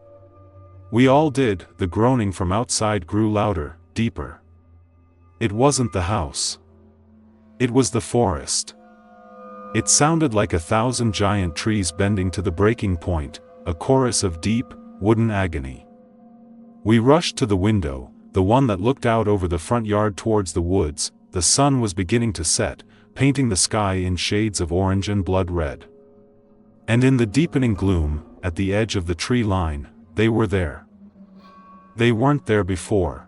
We all did. The groaning from outside grew louder, deeper. It wasn't the house. It was the forest. It sounded like 1,000 giant trees bending to the breaking point, a chorus of deep, wooden agony. We rushed to the window, the one that looked out over the front yard towards the woods. The sun was beginning to set, painting the sky in shades of orange and blood red. And in the deepening gloom, at the edge of the tree line, they were there. They weren't there before.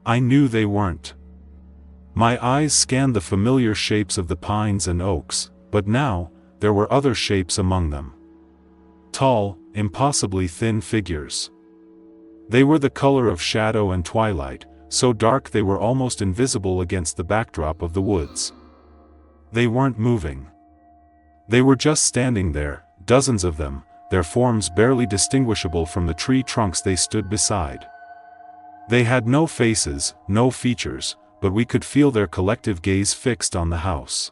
I knew they weren't. My eyes scanned the familiar shapes of the pines and oaks, but now, there were other shapes among them. Tall, impossibly thin figures. They were the color of shadow and twilight, so dark they were almost invisible against the backdrop of the woods. They weren't moving. They were just standing there, dozens of them, their forms barely distinguishable from the tree trunks they stood beside. They had no faces, no features, but we could feel their collective gaze fixed on the house.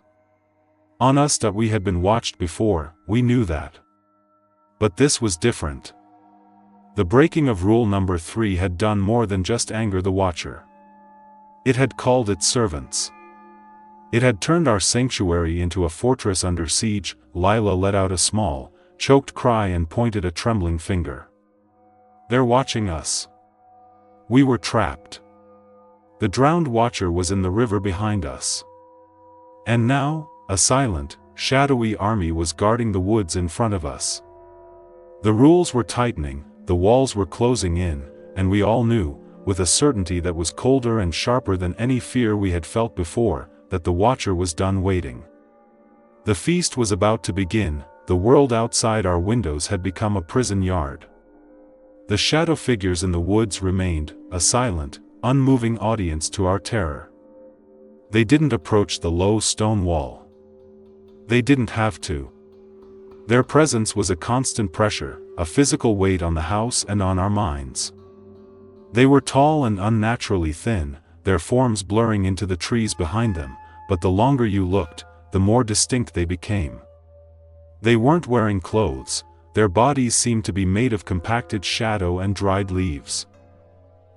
On us. That we had been watched before, we knew that. But this was different. The breaking of rule number 3 had done more than just anger the watcher. It had called its servants. It had turned our sanctuary into a fortress under siege. Lila let out a small, choked cry and pointed a trembling finger. They're watching us. We were trapped. The drowned watcher was in the river behind us. And now, a silent, shadowy army was guarding the woods in front of us. The rules were tightening, the walls were closing in, and we all knew, with a certainty that was colder and sharper than any fear we had felt before, that the watcher was done waiting. The feast was about to begin. The world outside our windows had become a prison yard. The shadow figures in the woods remained, a silent, unmoving audience to our terror. They didn't approach the low stone wall. They didn't have to. Their presence was a constant pressure, a physical weight on the house and on our minds. They were tall and unnaturally thin, their forms blurring into the trees behind them, but the longer you looked, the more distinct they became. They weren't wearing clothes, their bodies seemed to be made of compacted shadow and dried leaves.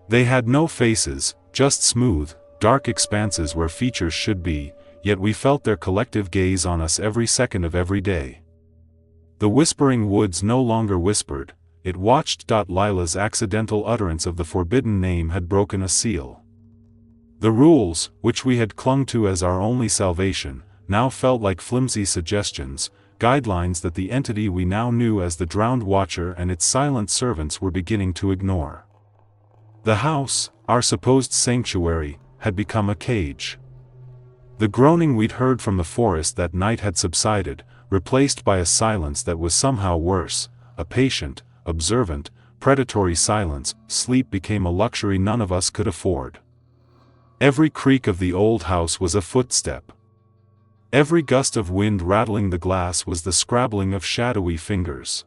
They had no faces, just smooth, dark expanses where features should be, yet we felt their collective gaze on us every second of every day. The whispering woods no longer whispered, it watched. Lila's accidental utterance of the forbidden name had broken a seal. The rules, which we had clung to as our only salvation, now felt like flimsy suggestions, guidelines that the entity we now knew as the Drowned Watcher and its silent servants were beginning to ignore. The house, our supposed sanctuary, had become a cage. The groaning we'd heard from the forest that night had subsided, replaced by a silence that was somehow worse, a patient, observant, predatory silence. Sleep became a luxury none of us could afford. Every creak of the old house was a footstep. Every gust of wind rattling the glass was the scrabbling of shadowy fingers.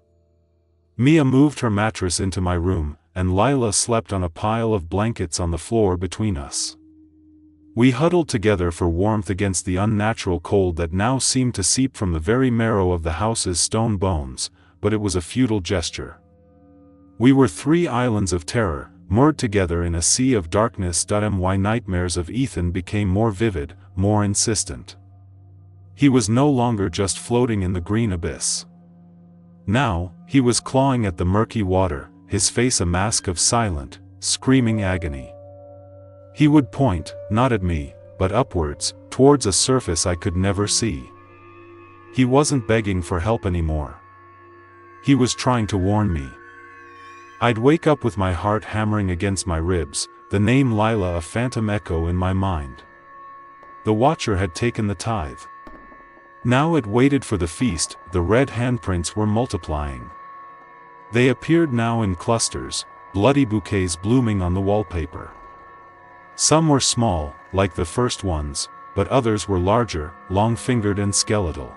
Mia moved her mattress into my room, and Lila slept on a pile of blankets on the floor between us. We huddled together for warmth against the unnatural cold that now seemed to seep from the very marrow of the house's stone bones, but it was a futile gesture. We were three islands of terror, moored together in a sea of darkness. My nightmares of Ethan became more vivid, more insistent. He was no longer just floating in the green abyss. Now, he was clawing at the murky water, his face a mask of silent, screaming agony. He would point, not at me, but upwards, towards a surface I could never see. He wasn't begging for help anymore. He was trying to warn me. I'd wake up with my heart hammering against my ribs, the name Lila a phantom echo in my mind. The Watcher had taken the tithe. Now it waited for the feast. The red handprints were multiplying. They appeared now in clusters, bloody bouquets blooming on the wallpaper. Some were small, like the first ones, but others were larger, long-fingered and skeletal.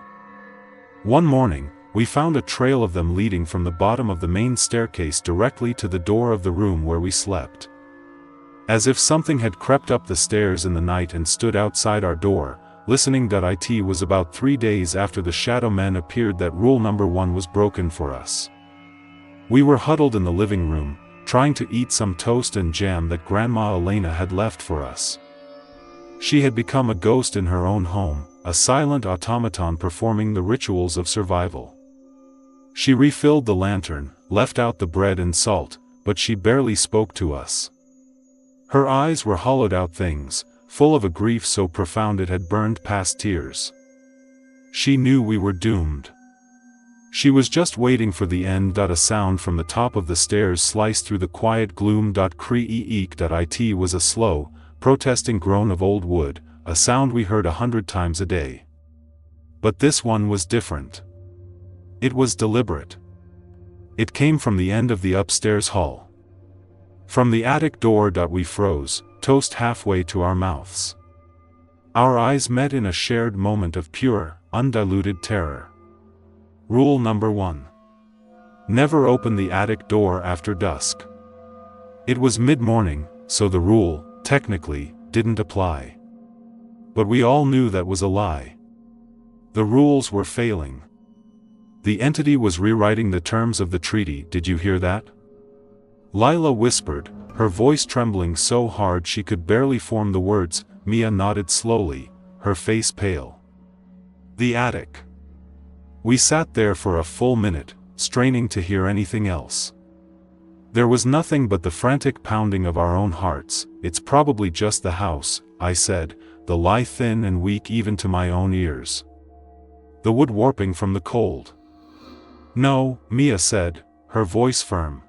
One morning, we found a trail of them leading from the bottom of the main staircase directly to the door of the room where we slept. As if something had crept up the stairs in the night and stood outside our door, listening. It was about 3 days after the Shadow Men appeared that rule number 1 was broken for us. We were huddled in the living room, trying to eat some toast and jam that Grandma Elena had left for us. She had become a ghost in her own home, a silent automaton performing the rituals of survival. She refilled the lantern, left out the bread and salt, but she barely spoke to us. Her eyes were hollowed-out things, full of a grief so profound it had burned past tears. She knew we were doomed. She was just waiting for the end. A sound from the top of the stairs sliced through the quiet gloom. Creak. It was a slow, protesting groan of old wood, a sound we heard 100 times a day. But this one was different. It was deliberate. It came from the end of the upstairs hall. From the attic door. We froze, toast halfway to our mouths. Our eyes met in a shared moment of pure, undiluted terror. Rule number 1. Never open the attic door after dusk. It was mid-morning, so the rule, technically, didn't apply. But we all knew that was a lie. The rules were failing. The entity was rewriting the terms of the treaty. Did you hear that? Lila whispered, her voice trembling so hard she could barely form the words. Mia nodded slowly, her face pale. The attic. We sat there for a full minute, straining to hear anything else. There was nothing but the frantic pounding of our own hearts. It's probably just the house, I said, the lie thin and weak even to my own ears. The wood warping from the cold. No, Mia said, her voice firm.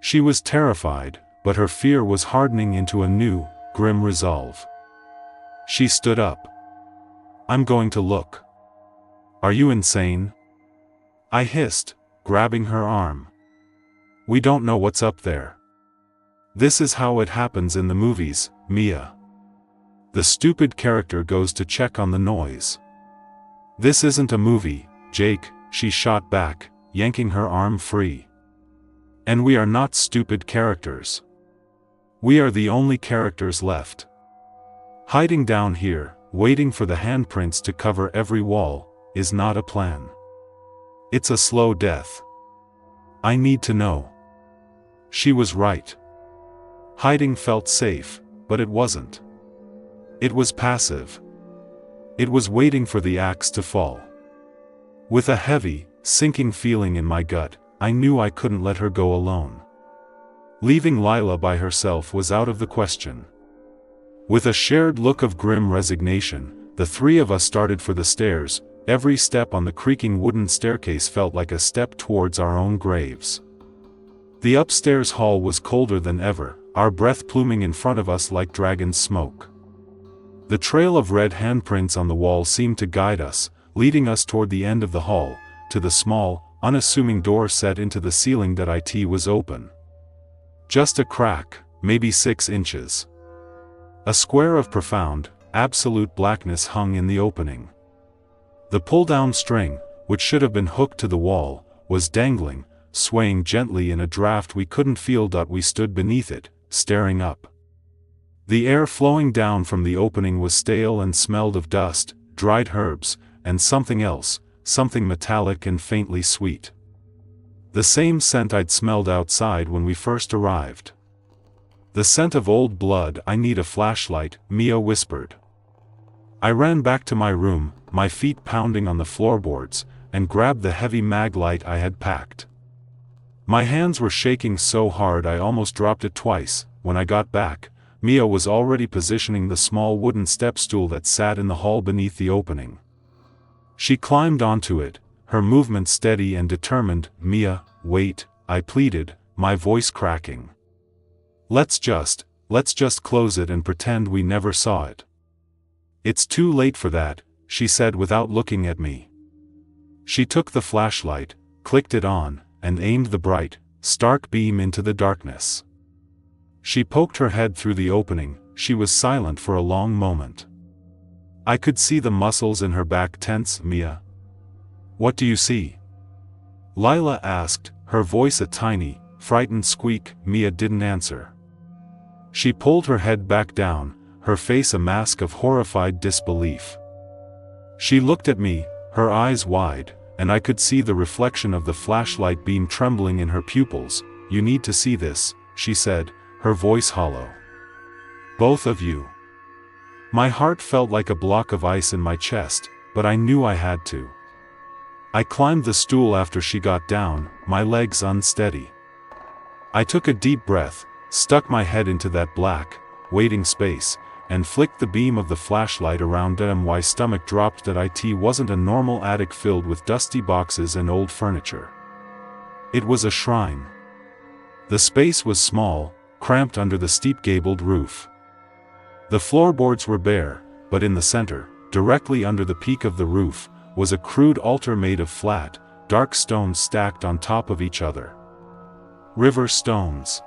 She was terrified, but her fear was hardening into a new, grim resolve. She stood up. I'm going to look. Are you insane? I hissed, grabbing her arm. We don't know what's up there. This is how it happens in the movies, Mia. The stupid character goes to check on the noise. This isn't a movie, Jake, she shot back, yanking her arm free. And we are not stupid characters. We are the only characters left. Hiding down here, waiting for the handprints to cover every wall, is not a plan. It's a slow death. I need to know. She was right. Hiding felt safe, but it wasn't. It was passive. It was waiting for the axe to fall. With a heavy, sinking feeling in my gut, I knew I couldn't let her go alone. Leaving Lila by herself was out of the question. With a shared look of grim resignation, the three of us started for the stairs. Every step on the creaking wooden staircase felt like a step towards our own graves. The upstairs hall was colder than ever, our breath pluming in front of us like dragon's smoke. The trail of red handprints on the wall seemed to guide us, leading us toward the end of the hall, to the small, unassuming door set into the ceiling that it was open. Just a crack, maybe 6 inches. A square of profound, absolute blackness hung in the opening. The pull-down string, which should have been hooked to the wall, was dangling, swaying gently in a draft we couldn't feel. We stood beneath it, staring up. The air flowing down from the opening was stale and smelled of dust, dried herbs, and something else, something metallic and faintly sweet. The same scent I'd smelled outside when we first arrived. The scent of old blood. I need a flashlight, Mia whispered. I ran back to my room, my feet pounding on the floorboards, and grabbed the heavy mag light I had packed. My hands were shaking so hard I almost dropped it twice. When I got back, Mia was already positioning the small wooden step stool that sat in the hall beneath the opening. She climbed onto it, her movement steady and determined. Mia, wait, I pleaded, my voice cracking. Let's just close it and pretend we never saw it. It's too late for that, she said without looking at me. She took the flashlight, clicked it on, and aimed the bright, stark beam into the darkness. She poked her head through the opening. She was silent for a long moment. I could see the muscles in her back tense. Mia. What do you see? Lila asked, her voice a tiny, frightened squeak. Mia didn't answer. She pulled her head back down, her face a mask of horrified disbelief. She looked at me, her eyes wide, and I could see the reflection of the flashlight beam trembling in her pupils. You need to see this, she said, her voice hollow. Both of you. My heart felt like a block of ice in my chest, but I knew I had to. I climbed the stool after she got down, my legs unsteady. I took a deep breath, stuck my head into that black, waiting space, and flicked the beam of the flashlight around. My stomach dropped. That it wasn't a normal attic filled with dusty boxes and old furniture. It was a shrine. The space was small, cramped under the steep gabled roof. The floorboards were bare, but in the center, directly under the peak of the roof, was a crude altar made of flat, dark stones stacked on top of each other. River stones.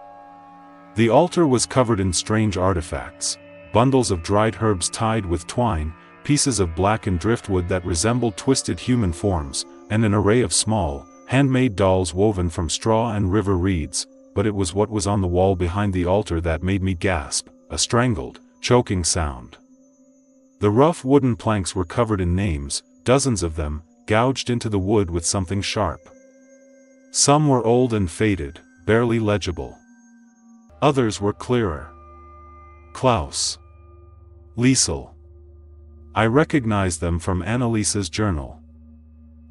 The altar was covered in strange artifacts, bundles of dried herbs tied with twine, pieces of blackened driftwood that resembled twisted human forms, and an array of small, handmade dolls woven from straw and river reeds. But it was what was on the wall behind the altar that made me gasp, a strangled, choking sound. The rough wooden planks were covered in names, dozens of them, gouged into the wood with something sharp. Some were old and faded, barely legible. Others were clearer. Klaus. Liesel. I recognized them from Annalise's journal.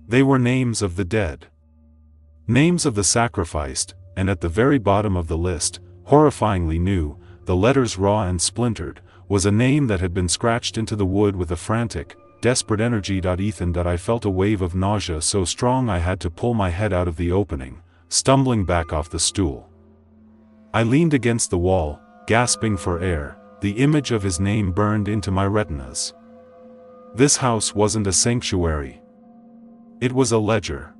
They were names of the dead. Names of the sacrificed, and at the very bottom of the list, horrifyingly new, the letters raw and splintered, was a name that had been scratched into the wood with a frantic, desperate energy. Ethan. I felt a wave of nausea so strong I had to pull my head out of the opening, stumbling back off the stool. I leaned against the wall, gasping for air. The image of his name burned into my retinas. This house wasn't a sanctuary. It was a ledger.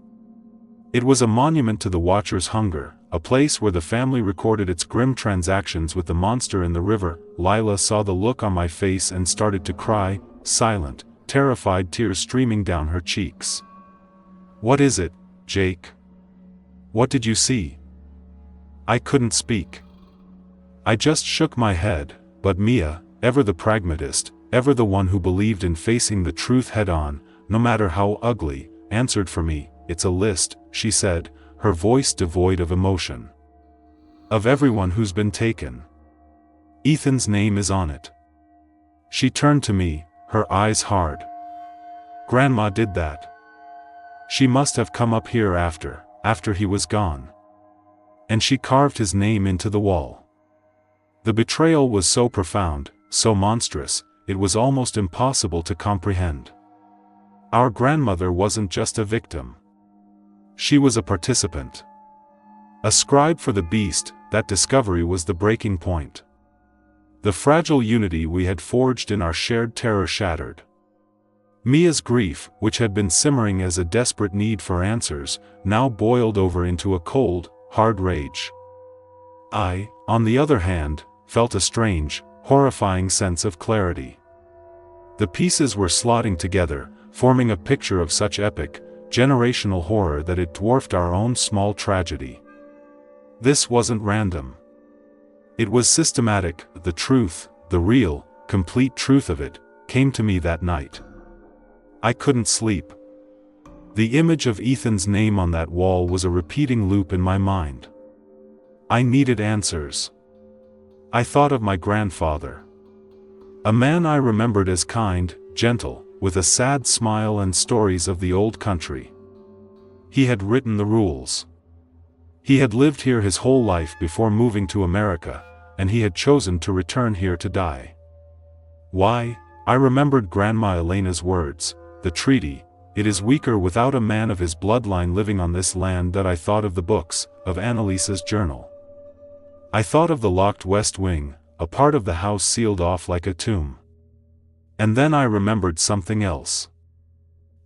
It was a monument to the Watcher's hunger, a place where the family recorded its grim transactions with the monster in the river. Lila saw the look on my face and started to cry, silent, terrified, tears streaming down her cheeks. What is it, Jake? What did you see? I couldn't speak. I just shook my head, but Mia, ever the pragmatist, ever the one who believed in facing the truth head-on, no matter how ugly, answered for me. "It's a list," she said, her voice devoid of emotion. "Of everyone who's been taken. Ethan's name is on it." She turned to me, her eyes hard. "Grandma did that. She must have come up here after he was gone. And she carved his name into the wall." The betrayal was so profound, so monstrous, it was almost impossible to comprehend. Our grandmother wasn't just a victim. She was a participant. A scribe for the beast. That discovery was the breaking point. The fragile unity we had forged in our shared terror shattered. Mia's grief, which had been simmering as a desperate need for answers, now boiled over into a cold, hard rage. I, on the other hand, felt a strange, horrifying sense of clarity. The pieces were slotting together, forming a picture of such epic, generational horror that it dwarfed our own small tragedy. This wasn't random. It was systematic. The truth, the real, complete truth of it, came to me that night. I couldn't sleep. The image of Ethan's name on that wall was a repeating loop in my mind. I needed answers. I thought of my grandfather. A man I remembered as kind, gentle, with a sad smile and stories of the old country. He had written the rules. He had lived here his whole life before moving to America, and he had chosen to return here to die. Why? I remembered Grandma Elena's words, "The treaty, it is weaker without a man of his bloodline living on this land." That I thought of the books, of Annalisa's journal. I thought of the locked west wing, a part of the house sealed off like a tomb. And then I remembered something else.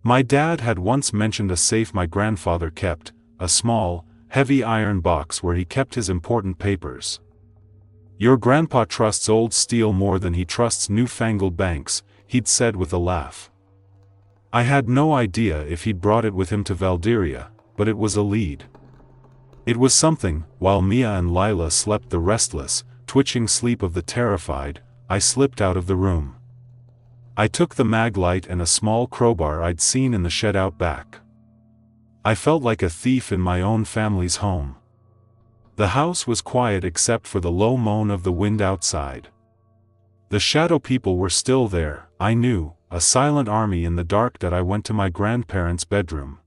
My dad had once mentioned a safe my grandfather kept, a small, heavy iron box where he kept his important papers. "Your grandpa trusts old steel more than he trusts newfangled banks," he'd said with a laugh. I had no idea if he'd brought it with him to Valdiria, but it was a lead. It was something. While Mia and Lila slept the restless, twitching sleep of the terrified, I slipped out of the room. I took the mag light and a small crowbar I'd seen in the shed out back. I felt like a thief in my own family's home. The house was quiet except for the low moan of the wind outside. The shadow people were still there, I knew, a silent army in the dark. That I went to my grandparents' bedroom.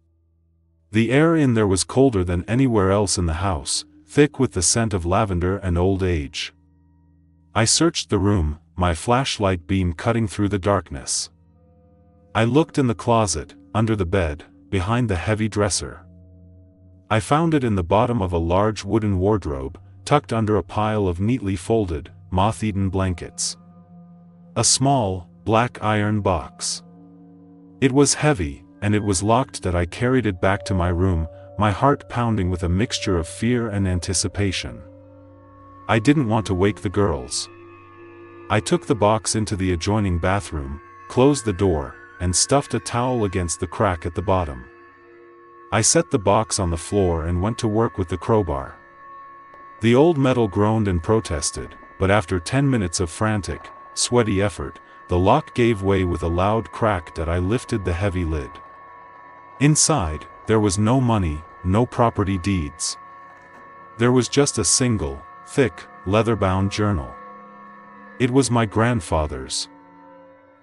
The air in there was colder than anywhere else in the house, thick with the scent of lavender and old age. I searched the room, my flashlight beam cutting through the darkness. I looked in the closet, under the bed, behind the heavy dresser. I found it in the bottom of a large wooden wardrobe, tucked under a pile of neatly folded, moth-eaten blankets. A small, black iron box. It was heavy, and it was locked. That I carried it back to my room, my heart pounding with a mixture of fear and anticipation. I didn't want to wake the girls. I took the box into the adjoining bathroom, closed the door, and stuffed a towel against the crack at the bottom. I set the box on the floor and went to work with the crowbar. The old metal groaned and protested, but after 10 minutes of frantic, sweaty effort, the lock gave way with a loud crack. That I lifted the heavy lid. Inside, there was no money, no property deeds. There was just a single, thick, leather-bound journal. It was my grandfather's.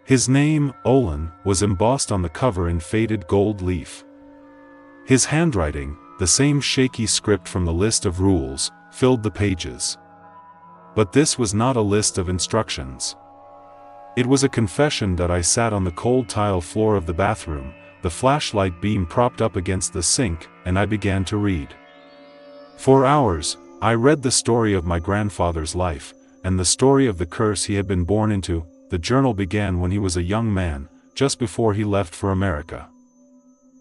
His name, Olin, was embossed on the cover in faded gold leaf. His handwriting, the same shaky script from the list of rules, filled the pages. But this was not a list of instructions. It was a confession. That I sat on the cold tile floor of the bathroom, the flashlight beam propped up against the sink, and I began to read. For hours, I read the story of my grandfather's life, and the story of the curse he had been born into. The journal began when he was a young man, just before he left for America.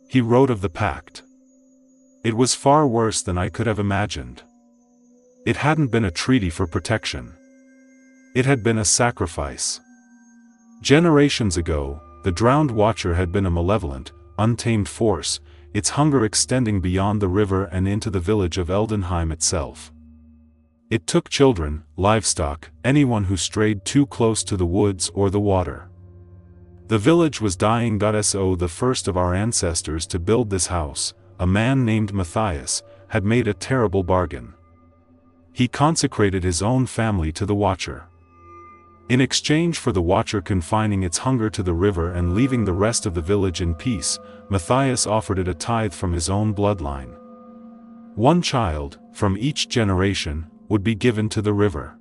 He wrote of the pact. It was far worse than I could have imagined. It hadn't been a treaty for protection. It had been a sacrifice. Generations ago, the Drowned Watcher had been a malevolent, untamed force, its hunger extending beyond the river and into the village of Eldenheim itself. It took children, livestock, anyone who strayed too close to the woods or the water. The village was dying. So the first of our ancestors to build this house, a man named Matthias, had made a terrible bargain. He consecrated his own family to the Watcher. In exchange for the Watcher confining its hunger to the river and leaving the rest of the village in peace, Matthias offered it a tithe from his own bloodline. One child, from each generation, would be given to the river.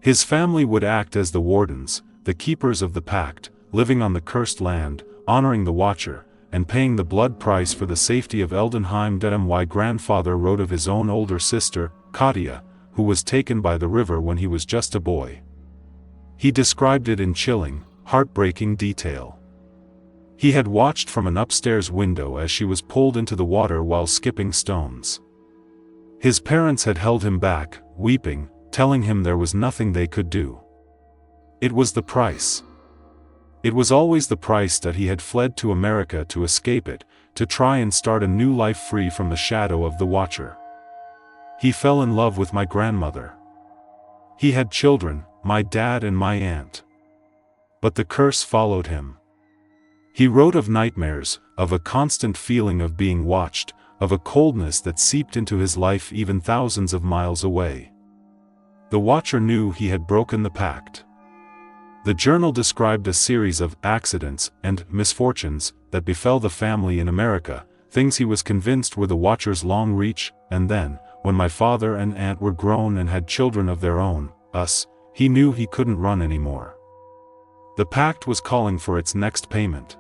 His family would act as the wardens, the keepers of the pact, living on the cursed land, honoring the Watcher, and paying the blood price for the safety of Eldenheim. My grandfather wrote of his own older sister, Katja, who was taken by the river when he was just a boy. He described it in chilling, heartbreaking detail. He had watched from an upstairs window as she was pulled into the water while skipping stones. His parents had held him back, weeping, telling him there was nothing they could do. It was the price. It was always the price that he had fled to America to escape it, to try and start a new life free from the shadow of the Watcher. He fell in love with my grandmother. He had children, my dad and my aunt. But the curse followed him. He wrote of nightmares, of a constant feeling of being watched, of a coldness that seeped into his life even thousands of miles away. The Watcher knew he had broken the pact. The journal described a series of accidents and misfortunes that befell the family in America, things he was convinced were the Watcher's long reach, and then, when my father and aunt were grown and had children of their own, us, he knew he couldn't run anymore. The pact was calling for its next payment.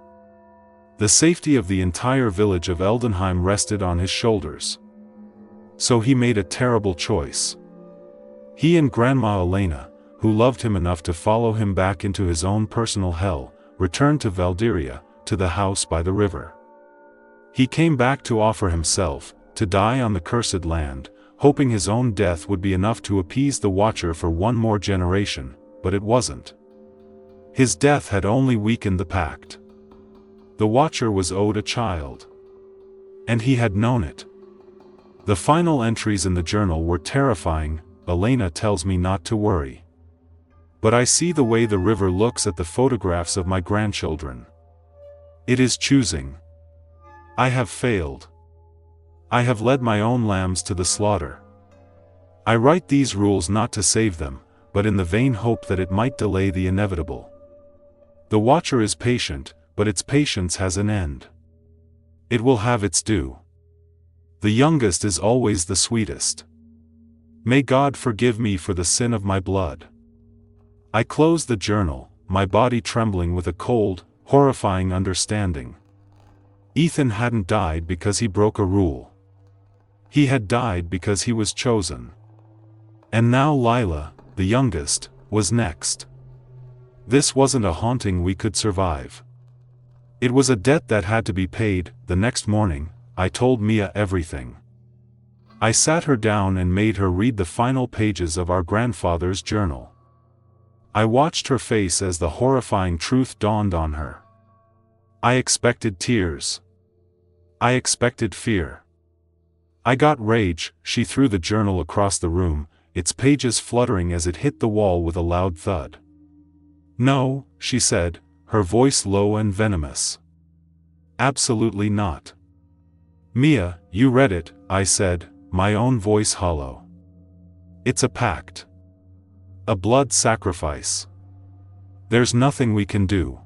The safety of the entire village of Eldenheim rested on his shoulders. So he made a terrible choice. He and Grandma Elena, who loved him enough to follow him back into his own personal hell, returned to Valdiria, to the house by the river. He came back to offer himself, to die on the cursed land, hoping his own death would be enough to appease the Watcher for one more generation, but it wasn't. His death had only weakened the pact. The Watcher was owed a child. And he had known it. The final entries in the journal were terrifying. Elena tells me not to worry. But I see the way the river looks at the photographs of my grandchildren. It is choosing. I have failed. I have led my own lambs to the slaughter. I write these rules not to save them, but in the vain hope that it might delay the inevitable. The Watcher is patient, but its patience has an end. It will have its due. The youngest is always the sweetest. May God forgive me for the sin of my blood. I closed the journal, my body trembling with a cold, horrifying understanding. Ethan hadn't died because he broke a rule. He had died because he was chosen. And now Lila, the youngest, was next. This wasn't a haunting we could survive. It was a debt that had to be paid. The next morning, I told Mia everything. I sat her down and made her read the final pages of our grandfather's journal. I watched her face as the horrifying truth dawned on her. I expected tears. I expected fear. I got rage. She threw the journal across the room, its pages fluttering as it hit the wall with a loud thud. No, she said, her voice low and venomous. Absolutely not. Mia, you read it, I said, my own voice hollow. It's a pact. A blood sacrifice. There's nothing we can do.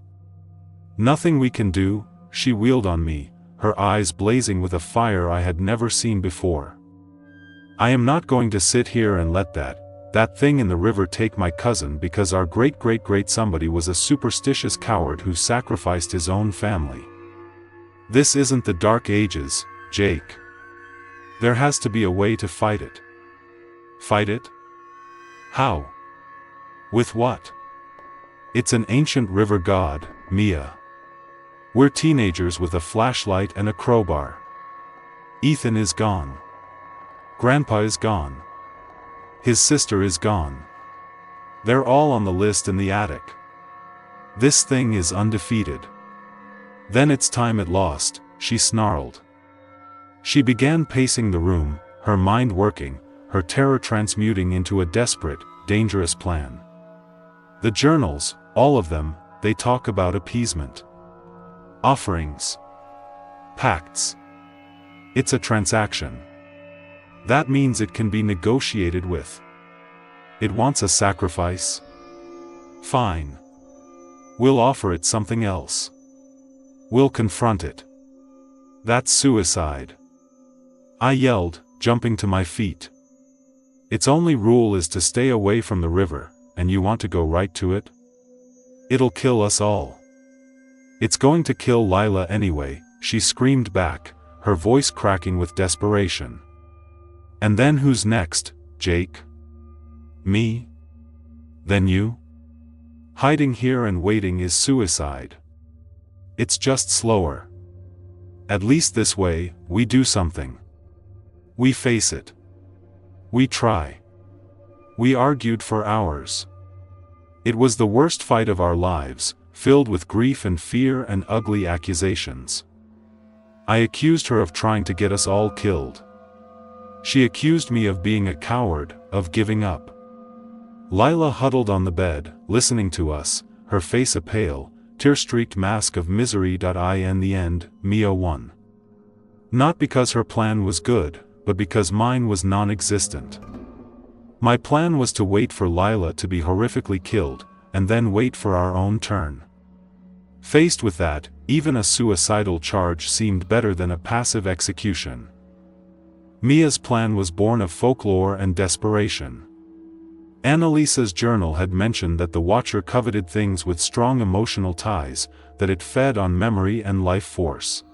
Nothing we can do, she wheeled on me, her eyes blazing with a fire I had never seen before. I am not going to sit here and let that thing in the river take my cousin because our great-great-great somebody was a superstitious coward who sacrificed his own family. This isn't the Dark Ages, Jake. There has to be a way to fight it. Fight it? How? With what? It's an ancient river god, Mia. We're teenagers with a flashlight and a crowbar. Ethan is gone. Grandpa is gone. His sister is gone. They're all on the list in the attic. This thing is undefeated. Then it's time it lost, she snarled. She began pacing the room, her mind working, her terror transmuting into a desperate, dangerous plan. The journals, all of them, they talk about appeasement. Offerings. Pacts. It's a transaction. That means it can be negotiated with. It wants a sacrifice? Fine. We'll offer it something else. We'll confront it. That's suicide. I yelled, jumping to my feet. Its only rule is to stay away from the river, and you want to go right to it? It'll kill us all. It's going to kill Lila anyway, she screamed back, her voice cracking with desperation. And then who's next, Jake? Me? Then you? Hiding here and waiting is suicide. It's just slower. At least this way, we do something. We face it. We try. We argued for hours. It was the worst fight of our lives, filled with grief and fear and ugly accusations. I accused her of trying to get us all killed. She accused me of being a coward, of giving up. Lila huddled on the bed, listening to us, her face a pale, tear-streaked mask of misery. In the end, Mia won. Not because her plan was good, but because mine was non-existent. My plan was to wait for Lila to be horrifically killed, and then wait for our own turn. Faced with that, even a suicidal charge seemed better than a passive execution. Mia's plan was born of folklore and desperation. Annalisa's journal had mentioned that the Watcher coveted things with strong emotional ties, that it fed on memory and life force.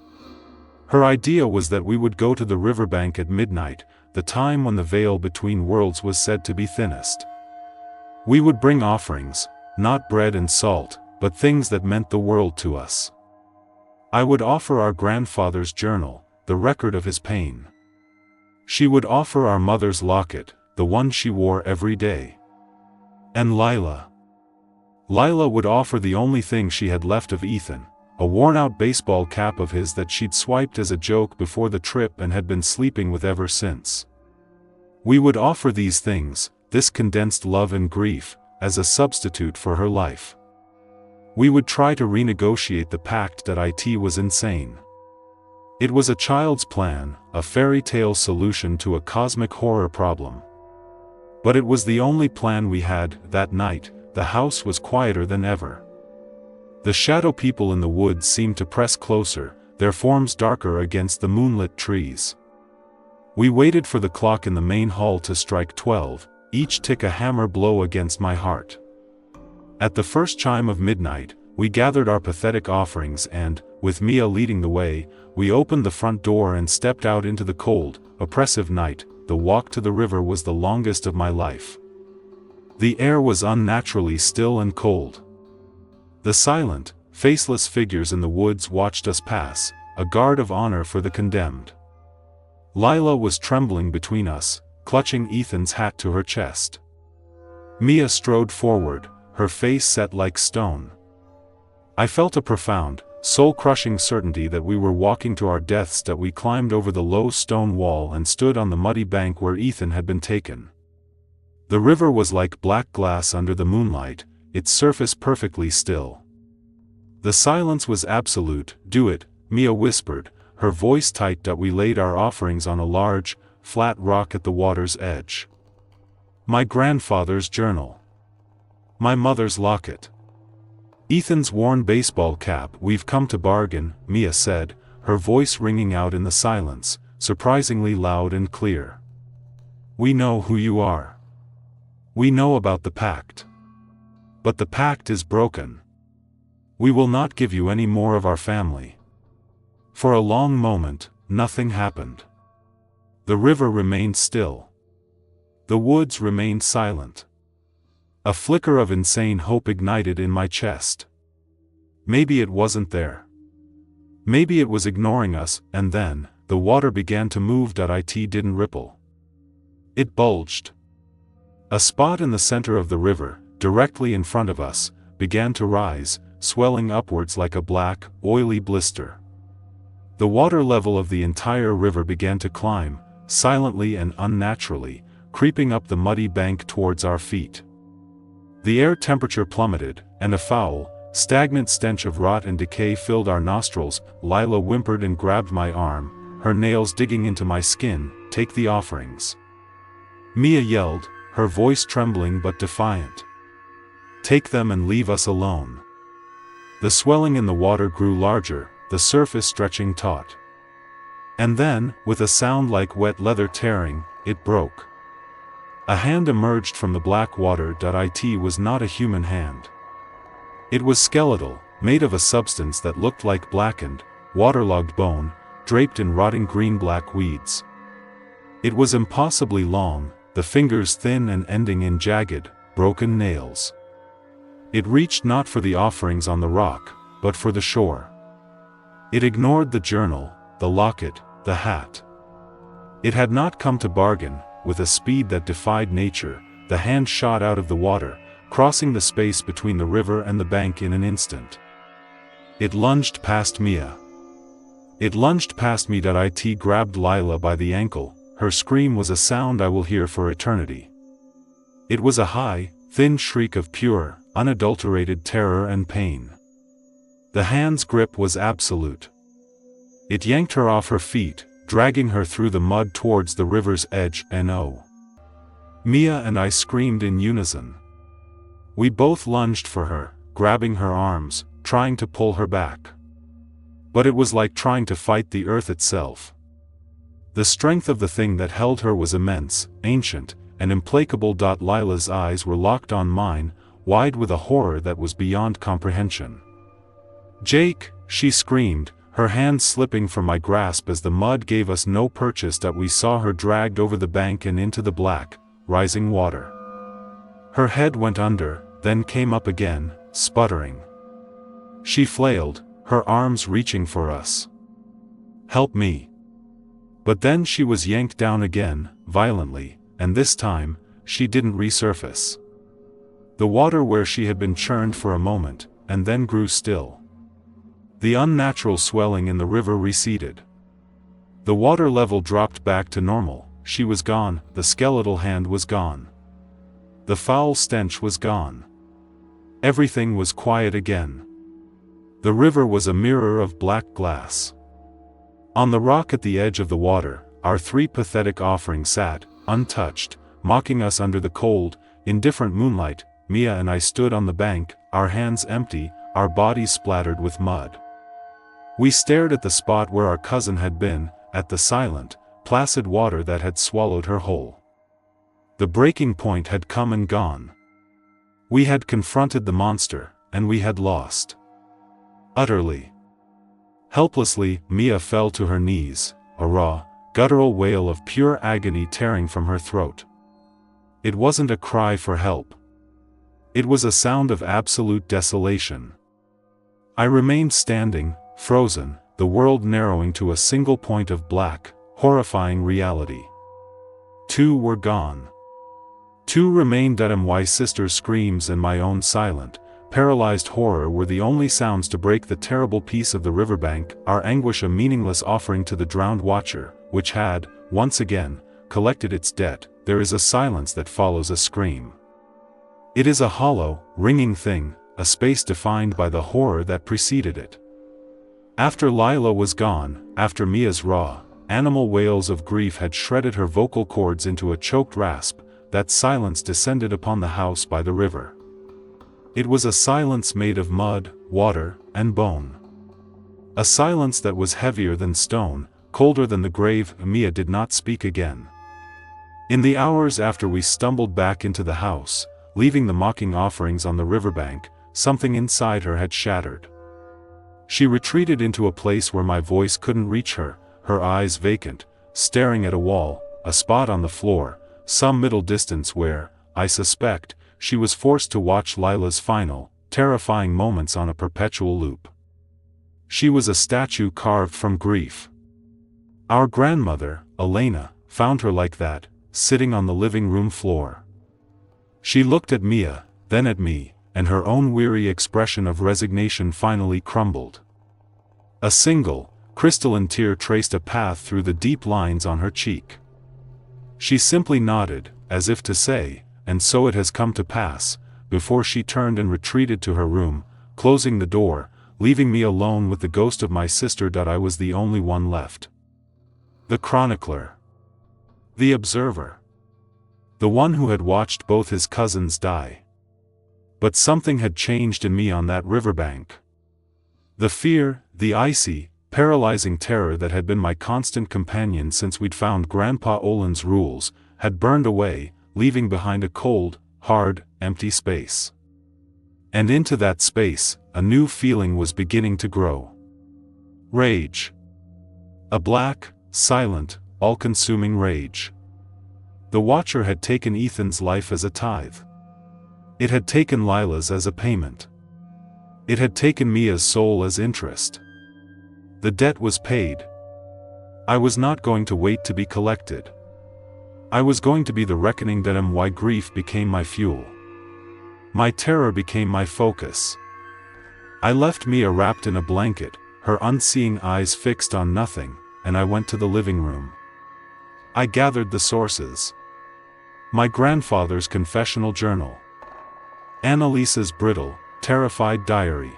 Her idea was that we would go to the riverbank at midnight, the time when the veil between worlds was said to be thinnest. We would bring offerings, not bread and salt, but things that meant the world to us. I would offer our grandfather's journal, the record of his pain. She would offer our mother's locket, the one she wore every day. And Lila. Lila would offer the only thing she had left of Ethan, a worn-out baseball cap of his that she'd swiped as a joke before the trip and had been sleeping with ever since. We would offer these things, this condensed love and grief, as a substitute for her life. We would try to renegotiate the pact. It was insane. It was a child's plan, a fairy tale solution to a cosmic horror problem. But it was the only plan we had. That night, the house was quieter than ever. The shadow people in the woods seemed to press closer, their forms darker against the moonlit trees. We waited for the clock in the main hall to strike 12, each tick a hammer blow against my heart. At the first chime of midnight, we gathered our pathetic offerings and, with Mia leading the way, we opened the front door and stepped out into the cold, oppressive night. The walk to the river was the longest of my life. The air was unnaturally still and cold. The silent, faceless figures in the woods watched us pass, a guard of honor for the condemned. Lila was trembling between us, clutching Ethan's hat to her chest. Mia strode forward, her face set like stone. I felt a profound, soul-crushing certainty that we were walking to our deaths. We climbed over the low stone wall and stood on the muddy bank where Ethan had been taken. The river was like black glass under the moonlight, its surface perfectly still. The silence was absolute. Do it, Mia whispered, her voice tight. We laid our offerings on a large, flat rock at the water's edge. My grandfather's journal. My mother's locket. Ethan's worn baseball cap. We've come to bargain, Mia said, her voice ringing out in the silence, surprisingly loud and clear. We know who you are. We know about the pact. But the pact is broken. We will not give you any more of our family. For a long moment, nothing happened. The river remained still. The woods remained silent. A flicker of insane hope ignited in my chest. Maybe it wasn't there. Maybe it was ignoring us, and then, the water began to move. It didn't ripple. It bulged. A spot in the center of the river, directly in front of us, began to rise, swelling upwards like a black, oily blister. The water level of the entire river began to climb, silently and unnaturally, creeping up the muddy bank towards our feet. The air temperature plummeted, and a foul, stagnant stench of rot and decay filled our nostrils. Lila whimpered and grabbed my arm, her nails digging into my skin, "Take the offerings." Mia yelled, her voice trembling but defiant. "Take them and leave us alone." The swelling in the water grew larger, the surface stretching taut. And then, with a sound like wet leather tearing, it broke. A hand emerged from the black water. It was not a human hand. It was skeletal, made of a substance that looked like blackened, waterlogged bone, draped in rotting green-black weeds. It was impossibly long, the fingers thin and ending in jagged, broken nails. It reached not for the offerings on the rock, but for the shore. It ignored the journal, the locket, the hat. It had not come to bargain. With a speed that defied nature, the hand shot out of the water, crossing the space between the river and the bank in an instant. It lunged past Mia. It lunged past me. It grabbed Lila by the ankle. Her scream was a sound I will hear for eternity. It was a high, thin shriek of pure, unadulterated terror and pain. The hand's grip was absolute. It yanked her off her feet, dragging her through the mud towards the river's edge. "No!" Mia and I screamed in unison. We both lunged for her, grabbing her arms, trying to pull her back. But it was like trying to fight the earth itself. The strength of the thing that held her was immense, ancient, and implacable. Lila's eyes were locked on mine, wide with a horror that was beyond comprehension. "Jake!" she screamed, her hand slipping from my grasp as the mud gave us no purchase. We saw her dragged over the bank and into the black, rising water. Her head went under, then came up again, sputtering. She flailed, her arms reaching for us. "Help me!" But then she was yanked down again, violently, and this time, she didn't resurface. The water where she had been churned for a moment, and then grew still. The unnatural swelling in the river receded. The water level dropped back to normal. She was gone, the skeletal hand was gone. The foul stench was gone. Everything was quiet again. The river was a mirror of black glass. On the rock at the edge of the water, our three pathetic offerings sat, untouched, mocking us under the cold, indifferent moonlight. Mia and I stood on the bank, our hands empty, our bodies splattered with mud. We stared at the spot where our cousin had been, at the silent, placid water that had swallowed her whole. The breaking point had come and gone. We had confronted the monster, and we had lost. Utterly. Helplessly, Mia fell to her knees, a raw, guttural wail of pure agony tearing from her throat. It wasn't a cry for help. It was a sound of absolute desolation. I remained standing, frozen, the world narrowing to a single point of black, horrifying reality. Two were gone. Two remained. My sister's screams and my own silent, paralyzed horror were the only sounds to break the terrible peace of the riverbank, our anguish a meaningless offering to the drowned watcher, which had, once again, collected its debt. There is a silence that follows a scream. It is a hollow, ringing thing, a space defined by the horror that preceded it. After Lila was gone, after Mia's raw, animal wails of grief had shredded her vocal cords into a choked rasp, that silence descended upon the house by the river. It was a silence made of mud, water, and bone. A silence that was heavier than stone, colder than the grave. Mia did not speak again. In the hours after we stumbled back into the house, leaving the mocking offerings on the riverbank, something inside her had shattered. She retreated into a place where my voice couldn't reach her, her eyes vacant, staring at a wall, a spot on the floor, some middle distance where, I suspect, she was forced to watch Lila's final, terrifying moments on a perpetual loop. She was a statue carved from grief. Our grandmother, Elena, found her like that, sitting on the living room floor. She looked at Mia, then at me, and her own weary expression of resignation finally crumbled. A single, crystalline tear traced a path through the deep lines on her cheek. She simply nodded, as if to say, "And so it has come to pass," before she turned and retreated to her room, closing the door, leaving me alone with the ghost of my sister. I was the only one left. The chronicler. The observer. The one who had watched both his cousins die. But something had changed in me on that riverbank. The fear, the icy, paralyzing terror that had been my constant companion since we'd found Grandpa Olin's rules, had burned away, leaving behind a cold, hard, empty space. And into that space, a new feeling was beginning to grow. Rage. A black, silent, all-consuming rage. The Watcher had taken Ethan's life as a tithe. It had taken Lila's as a payment. It had taken me as soul as interest. The debt was paid. I was not going to wait to be collected. I was going to be the reckoning that my grief became my fuel. My terror became my focus. I left Mia wrapped in a blanket, her unseeing eyes fixed on nothing, and I went to the living room. I gathered the sources. My grandfather's confessional journal. Annalisa's brittle, terrified diary.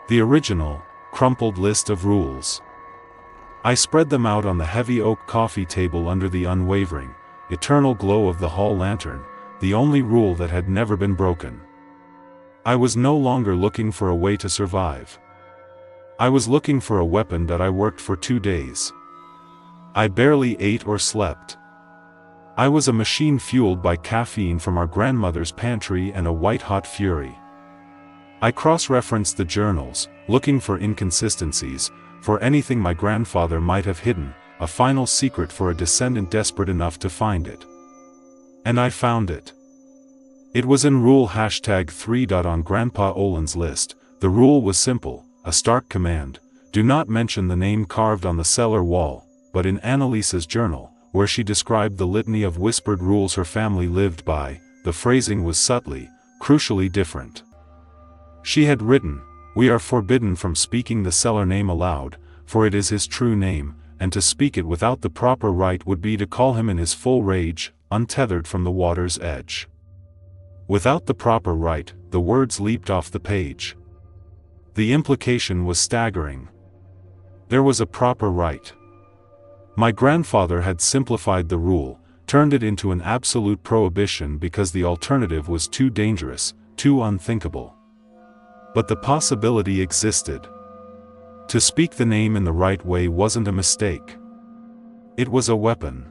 The original, crumpled list of rules. I spread them out on the heavy oak coffee table under the unwavering, eternal glow of the hall lantern, the only rule that had never been broken. I was no longer looking for a way to survive. I was looking for a weapon that I worked for 2 days. I barely ate or slept. I was a machine fueled by caffeine from our grandmother's pantry and a white-hot fury. I cross-referenced the journals, looking for inconsistencies, for anything my grandfather might have hidden, a final secret for a descendant desperate enough to find it. And I found it. It was in rule #3. On Grandpa Olin's list. The rule was simple, a stark command: do not mention the name carved on the cellar wall, but in Annalisa's journal, where she described the litany of whispered rules her family lived by, the phrasing was subtly, crucially different. She had written, "We are forbidden from speaking the cellar name aloud, for it is his true name, and to speak it without the proper right would be to call him in his full rage, untethered from the water's edge." Without the proper right, the words leaped off the page. The implication was staggering. There was a proper right. My grandfather had simplified the rule, turned it into an absolute prohibition because the alternative was too dangerous, too unthinkable. But the possibility existed. To speak the name in the right way wasn't a mistake. It was a weapon.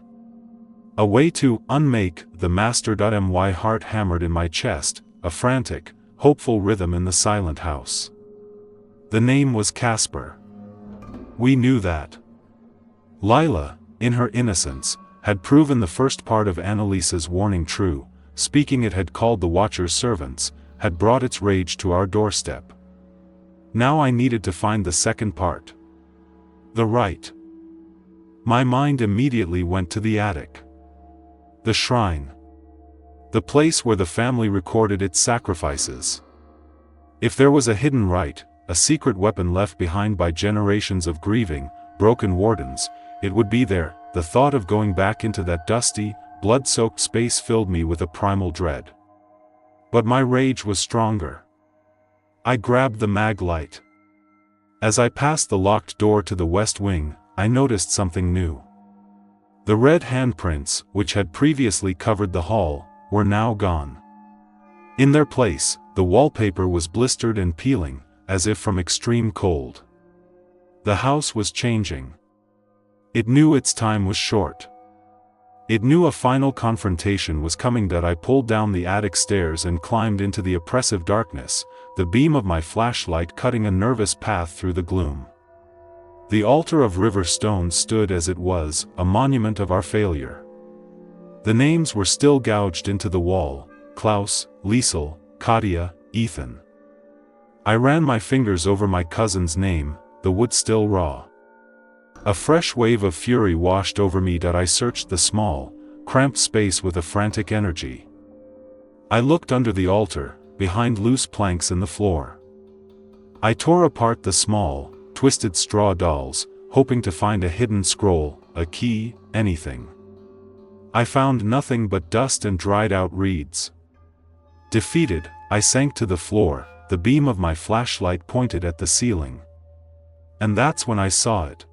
A way to unmake the master. My heart hammered in my chest, a frantic, hopeful rhythm in the silent house. The name was Casper. We knew that. Lila, in her innocence, had proven the first part of Annalisa's warning true. Speaking it had called the Watcher's servants, had brought its rage to our doorstep. Now I needed to find the second part. The right. My mind immediately went to the attic. The shrine. The place where the family recorded its sacrifices. If there was a hidden right, a secret weapon left behind by generations of grieving, broken wardens, it would be there. The thought of going back into that dusty, blood-soaked space filled me with a primal dread. But my rage was stronger. I grabbed the mag light. As I passed the locked door to the west wing, I noticed something new. The red handprints, which had previously covered the hall, were now gone. In their place, the wallpaper was blistered and peeling, as if from extreme cold. The house was changing. It knew its time was short. It knew a final confrontation was coming. That I pulled down the attic stairs and climbed into the oppressive darkness, the beam of my flashlight cutting a nervous path through the gloom. The altar of river stone stood as it was, a monument of our failure. The names were still gouged into the wall: Klaus, Liesel, Katja, Ethan. I ran my fingers over my cousin's name, the wood still raw. A fresh wave of fury washed over me. I searched the small, cramped space with a frantic energy. I looked under the altar, behind loose planks in the floor. I tore apart the small, twisted straw dolls, hoping to find a hidden scroll, a key, anything. I found nothing but dust and dried-out reeds. Defeated, I sank to the floor, the beam of my flashlight pointed at the ceiling. And that's when I saw it.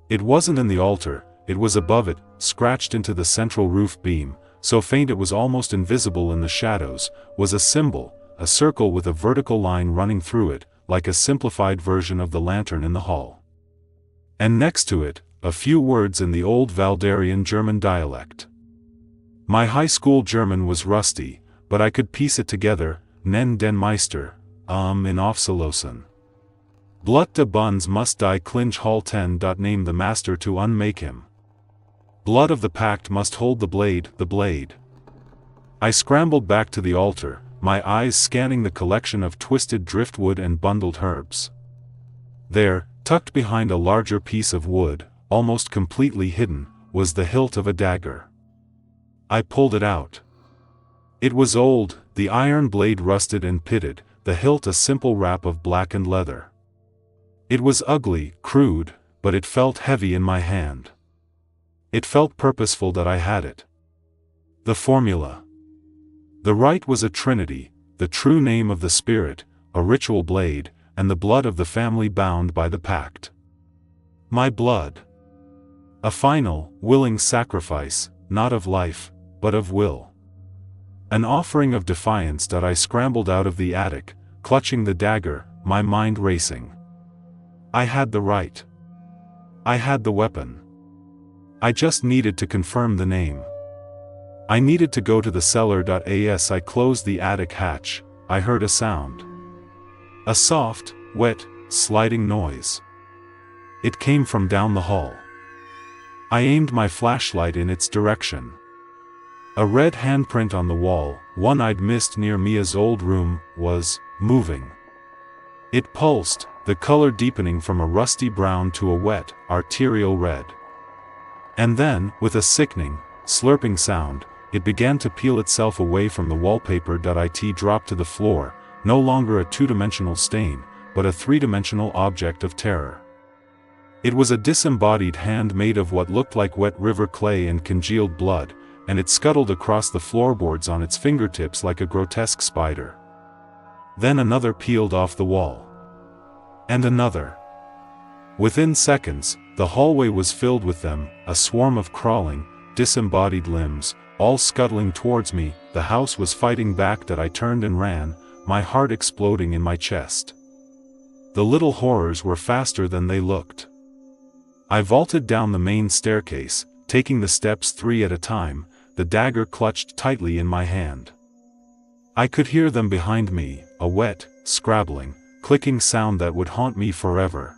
It wasn't in the altar, it was above it, scratched into the central roof beam, so faint it was almost invisible in the shadows, was a symbol, a circle with a vertical line running through it, like a simplified version of the lantern in the hall. And next to it, a few words in the old Valdarian German dialect. My high school German was rusty, but I could piece it together: Nenn den Meister, in Aufselosen. Blut de Buns must die Klinge halten. Name the master to unmake him. Blood of the pact must hold the blade, the blade. I scrambled back to the altar, my eyes scanning the collection of twisted driftwood and bundled herbs. There, tucked behind a larger piece of wood, almost completely hidden, was the hilt of a dagger. I pulled it out. It was old, the iron blade rusted and pitted, the hilt a simple wrap of blackened leather. It was ugly, crude, but it felt heavy in my hand. It felt purposeful that I had it. The formula. The rite was a trinity, the true name of the spirit, a ritual blade, and the blood of the family bound by the pact. My blood. A final, willing sacrifice, not of life, but of will. An offering of defiance. I scrambled out of the attic, clutching the dagger, my mind racing. I had the right. I had the weapon. I just needed to confirm the name. I needed to go to the cellar. As I closed the attic hatch, I heard a sound. A soft, wet, sliding noise. It came from down the hall. I aimed my flashlight in its direction. A red handprint on the wall, one I'd missed near Mia's old room, was moving. It pulsed, the color deepening from a rusty brown to a wet, arterial red. And then, with a sickening, slurping sound, it began to peel itself away from the wallpaper. It dropped to the floor, no longer a two-dimensional stain, but a three-dimensional object of terror. It was a disembodied hand made of what looked like wet river clay and congealed blood, and it scuttled across the floorboards on its fingertips like a grotesque spider. Then another peeled off the wall. And another. Within seconds, the hallway was filled with them, a swarm of crawling, disembodied limbs, all scuttling towards me. The house was fighting back. I turned and ran, my heart exploding in my chest. The little horrors were faster than they looked. I vaulted down the main staircase, taking the steps 3 at a time, the dagger clutched tightly in my hand. I could hear them behind me, a wet, scrabbling, clicking sound that would haunt me forever.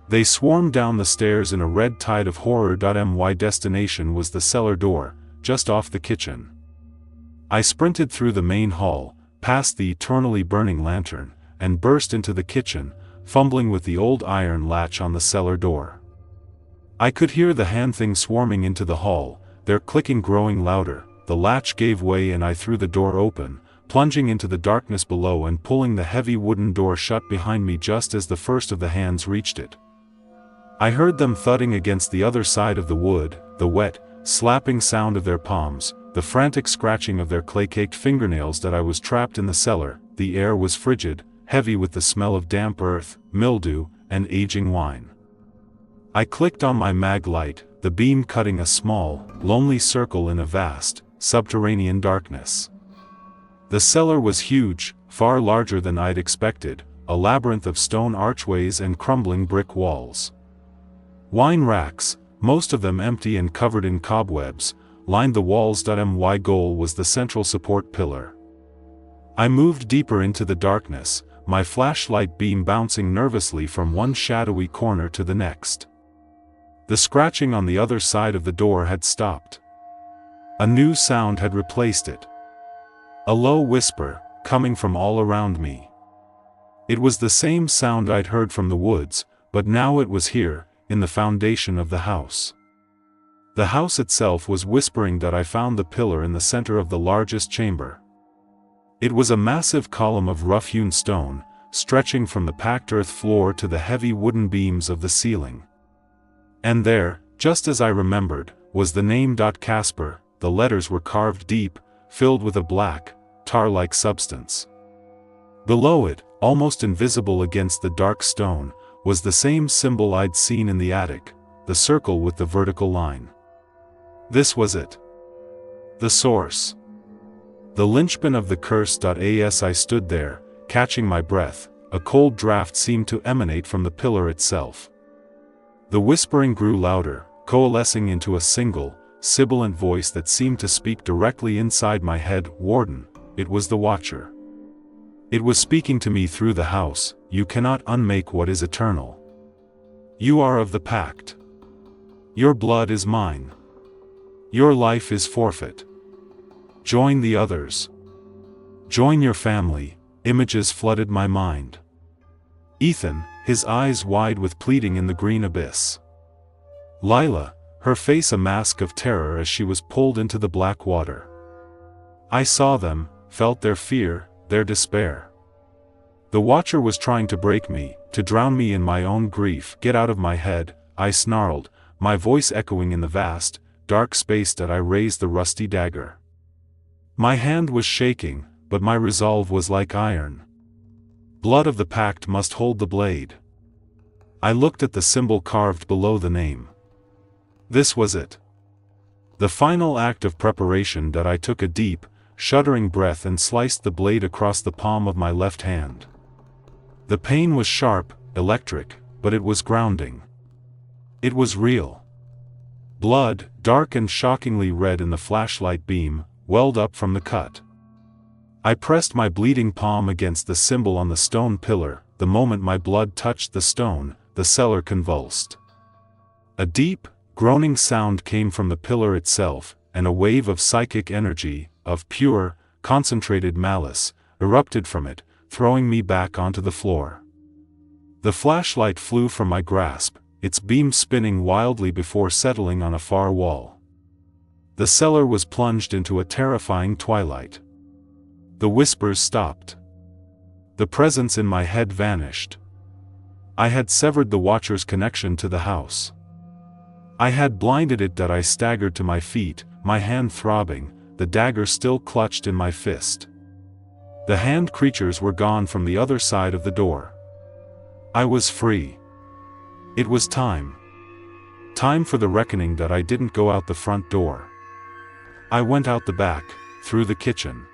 They swarmed down the stairs in a red tide of horror. My destination was the cellar door, just off the kitchen. I sprinted through the main hall, past the eternally burning lantern, and burst into the kitchen, fumbling with the old iron latch on the cellar door. I could hear the hand things swarming into the hall, their clicking growing louder. The latch gave way and I threw the door open, plunging into the darkness below and pulling the heavy wooden door shut behind me just as the first of the hands reached it. I heard them thudding against the other side of the wood, the wet, slapping sound of their palms, the frantic scratching of their clay-caked fingernails. I was trapped in the cellar. The air was frigid, heavy with the smell of damp earth, mildew, and aging wine. I clicked on my mag light, the beam cutting a small, lonely circle in a vast, subterranean darkness. The cellar was huge, far larger than I'd expected, a labyrinth of stone archways and crumbling brick walls. Wine racks, most of them empty and covered in cobwebs, lined the walls. My goal was the central support pillar. I moved deeper into the darkness, my flashlight beam bouncing nervously from one shadowy corner to the next. The scratching on the other side of the door had stopped. A new sound had replaced it. A low whisper, coming from all around me. It was the same sound I'd heard from the woods, but now it was here, in the foundation of the house. The house itself was whispering. I found the pillar in the center of the largest chamber. It was a massive column of rough-hewn stone, stretching from the packed earth floor to the heavy wooden beams of the ceiling. And there, just as I remembered, was the name. Casper. The letters were carved deep, filled with a black, tar-like substance. Below it, almost invisible against the dark stone, was the same symbol I'd seen in the attic, the circle with the vertical line. This was it. The source. The linchpin of the curse. As I stood there, catching my breath, a cold draft seemed to emanate from the pillar itself. The whispering grew louder, coalescing into a single, sibilant voice that seemed to speak directly inside my head. Warden, it was the Watcher. It was speaking to me through the house. You cannot unmake what is eternal. You are of the pact. Your blood is mine. Your life is forfeit. Join the others. Join your family. Images flooded my mind. Ethan, his eyes wide with pleading in the green abyss. Lila, her face a mask of terror as she was pulled into the black water. I saw them, felt their fear, their despair. The Watcher was trying to break me, to drown me in my own grief. Get out of my head, I snarled, my voice echoing in the vast, dark space. I raised the rusty dagger. My hand was shaking, but my resolve was like iron. Blood of the pact must hold the blade. I looked at the symbol carved below the name. This was it. The final act of preparation. I took a deep, shuddering breath and sliced the blade across the palm of my left hand. The pain was sharp, electric, but it was grounding. It was real. Blood, dark and shockingly red in the flashlight beam, welled up from the cut. I pressed my bleeding palm against the symbol on the stone pillar. The moment my blood touched the stone, the cellar convulsed. A deep, groaning sound came from the pillar itself, and a wave of psychic energy, of pure, concentrated malice, erupted from it, throwing me back onto the floor. The flashlight flew from my grasp, its beam spinning wildly before settling on a far wall. The cellar was plunged into a terrifying twilight. The whispers stopped. The presence in my head vanished. I had severed the Watcher's connection to the house. I had blinded it. I staggered to my feet, my hand throbbing, the dagger still clutched in my fist. The hand creatures were gone from the other side of the door. I was free. It was time. Time for the reckoning. I didn't go out the front door. I went out the back, through the kitchen.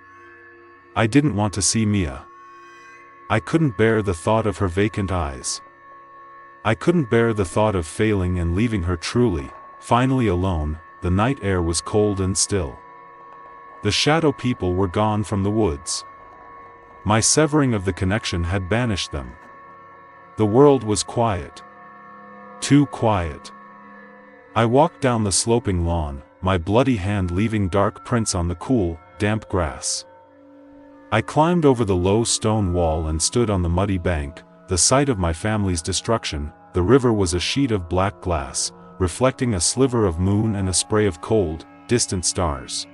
I didn't want to see Mia. I couldn't bear the thought of her vacant eyes. I couldn't bear the thought of failing and leaving her truly, finally alone. The night air was cold and still. The shadow people were gone from the woods. My severing of the connection had banished them. The world was quiet. Too quiet. I walked down the sloping lawn, my bloody hand leaving dark prints on the cool, damp grass. I climbed over the low stone wall and stood on the muddy bank, the site of my family's destruction. The river was a sheet of black glass, reflecting a sliver of moon and a spray of cold, distant stars.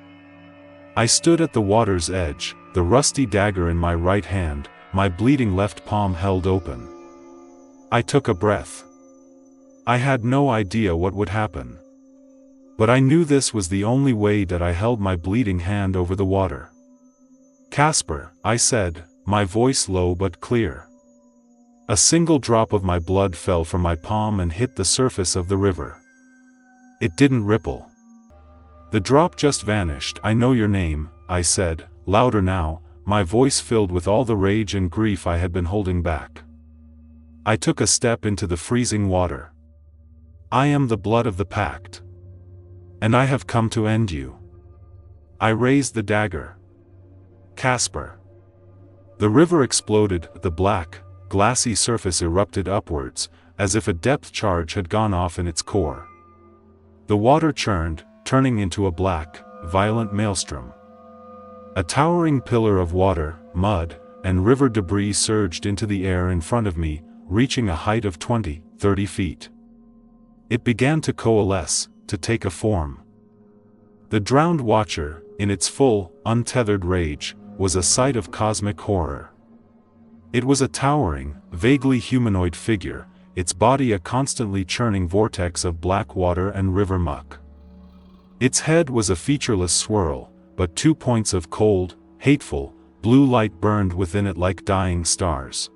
I stood at the water's edge, the rusty dagger in my right hand, my bleeding left palm held open. I took a breath. I had no idea what would happen. But I knew this was the only way. I held my bleeding hand over the water. Casper, I said, my voice low but clear. A single drop of my blood fell from my palm and hit the surface of the river. It didn't ripple. The drop just vanished. I know your name, I said, louder now, my voice filled with all the rage and grief I had been holding back. I took a step into the freezing water. I am the blood of the pact. And I have come to end you. I raised the dagger. Casper. The river exploded, the black, glassy surface erupted upwards, as if a depth charge had gone off in its core. The water churned, turning into a black, violent maelstrom. A towering pillar of water, mud, and river debris surged into the air in front of me, reaching a height of 20-30 feet. It began to coalesce, to take a form. The drowned Watcher, in its full, untethered rage, was a sight of cosmic horror. It was a towering, vaguely humanoid figure, its body a constantly churning vortex of black water and river muck. Its head was a featureless swirl, but 2 points of cold, hateful, blue light burned within it like dying stars.